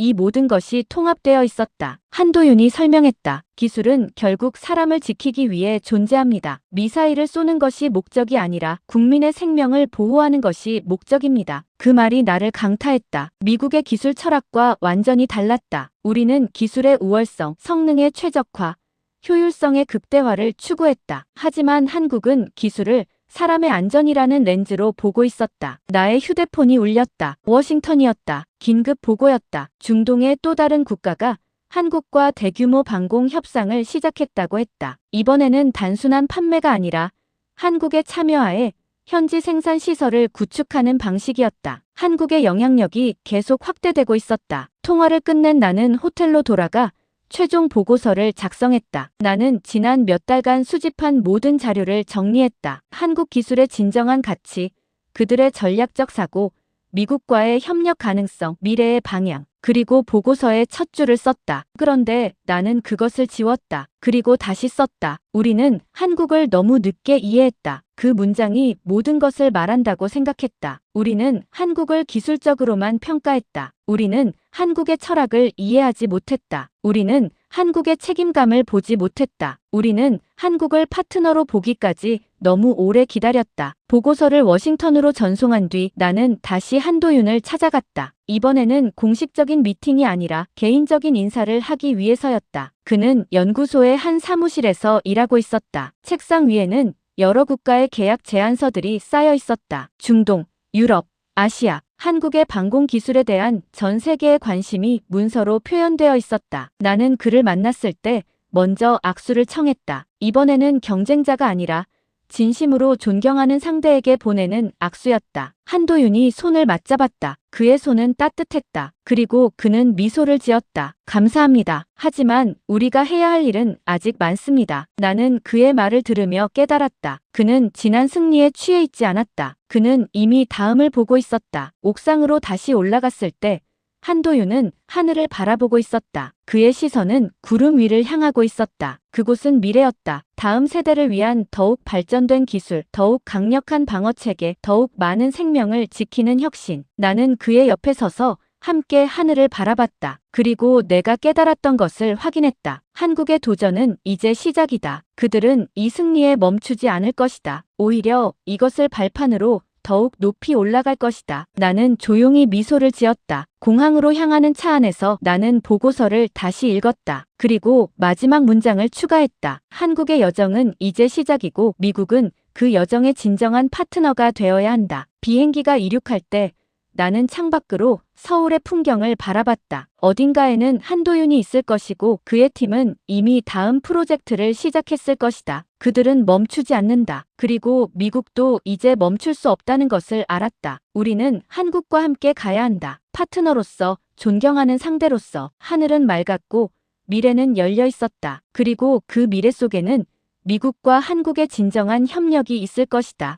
이 모든 것이 통합되어 있었다. 한도윤이 설명했다. 기술은 결국 사람을 지키기 위해 존재합니다. 미사일을 쏘는 것이 목적이 아니라 국민의 생명을 보호하는 것이 목적입니다. 그 말이 나를 강타했다. 미국의 기술 철학과 완전히 달랐다. 우리는 기술의 우월성, 성능의 최적화, 효율성의 극대화를 추구했다. 하지만 한국은 기술을 사람의 안전이라는 렌즈로 보고 있었다. 나의 휴대폰이 울렸다. 워싱턴이었다. 긴급 보고였다. 중동의 또 다른 국가가 한국과 대규모 방공 협상을 시작했다고 했다. 이번에는 단순한 판매가 아니라 한국의 참여하에 현지 생산 시설을 구축하는 방식이었다. 한국의 영향력이 계속 확대되고 있었다. 통화를 끝낸 나는 호텔로 돌아가 최종 보고서를 작성했다. 나는 지난 몇 달간 수집한 모든 자료를 정리했다. 한국 기술의 진정한 가치, 그들의 전략적 사고, 미국과의 협력 가능성, 미래의 방향, 그리고 보고서의 첫 줄을 썼다. 그런데 나는 그것을 지웠다. 그리고 다시 썼다. 우리는 한국을 너무 늦게 이해했다. 그 문장이 모든 것을 말한다고 생각했다. 우리는 한국을 기술적으로만 평가했다. 우리는 한국의 철학을 이해하지 못했다. 우리는 한국의 책임감을 보지 못했다. 우리는 한국을 파트너로 보기까지 너무 오래 기다렸다. 보고서를 워싱턴으로 전송한 뒤 나는 다시 한도윤을 찾아갔다. 이번에는 공식적인 미팅이 아니라 개인적인 인사를 하기 위해서였다. 그는 연구소의 한 사무실에서 일하고 있었다. 책상 위에는 여러 국가의 계약 제안서들이 쌓여 있었다. 중동, 유럽, 아시아, 한국의 방공 기술에 대한 전 세계의 관심이 문서로 표현되어 있었다. 나는 그를 만났을 때 먼저 악수를 청했다. 이번에는 경쟁자가 아니라 진심으로 존경하는 상대에게 보내는 악수였다. 한도윤이 손을 맞잡았다. 그의 손은 따뜻했다. 그리고 그는 미소를 지었다. 감사합니다. 하지만 우리가 해야 할 일은 아직 많습니다. 나는 그의 말을 들으며 깨달았다. 그는 지난 승리에 취해 있지 않았다. 그는 이미 다음을 보고 있었다. 옥상으로 다시 올라갔을 때 한도윤은 하늘을 바라보고 있었다. 그의 시선은 구름 위를 향하고 있었다. 그곳은 미래였다. 다음 세대를 위한 더욱 발전된 기술, 더욱 강력한 방어체계, 더욱 많은 생명을 지키는 혁신. 나는 그의 옆에 서서 함께 하늘을 바라봤다. 그리고 내가 깨달았던 것을 확인했다. 한국의 도전은 이제 시작이다. 그들은 이 승리에 멈추지 않을 것이다. 오히려 이것을 발판으로 더욱 높이 올라갈 것이다. 나는 조용히 미소를 지었다. 공항으로 향하는 차 안에서 나는 보고서를 다시 읽었다. 그리고 마지막 문장을 추가했다. 한국의 여정은 이제 시작이고 미국은 그 여정의 진정한 파트너가 되어야 한다. 비행기가 이륙할 때 나는 창밖으로 서울의 풍경을 바라봤다. 어딘가에는 한도윤이 있을 것이고 그의 팀은 이미 다음 프로젝트를 시작했을 것이다. 그들은 멈추지 않는다. 그리고 미국도 이제 멈출 수 없다는 것을 알았다. 우리는 한국과 함께 가야 한다. 파트너로서, 존경하는 상대로서. 하늘은 맑았고 미래는 열려 있었다. 그리고 그 미래 속에는 미국과 한국의 진정한 협력이 있을 것이다.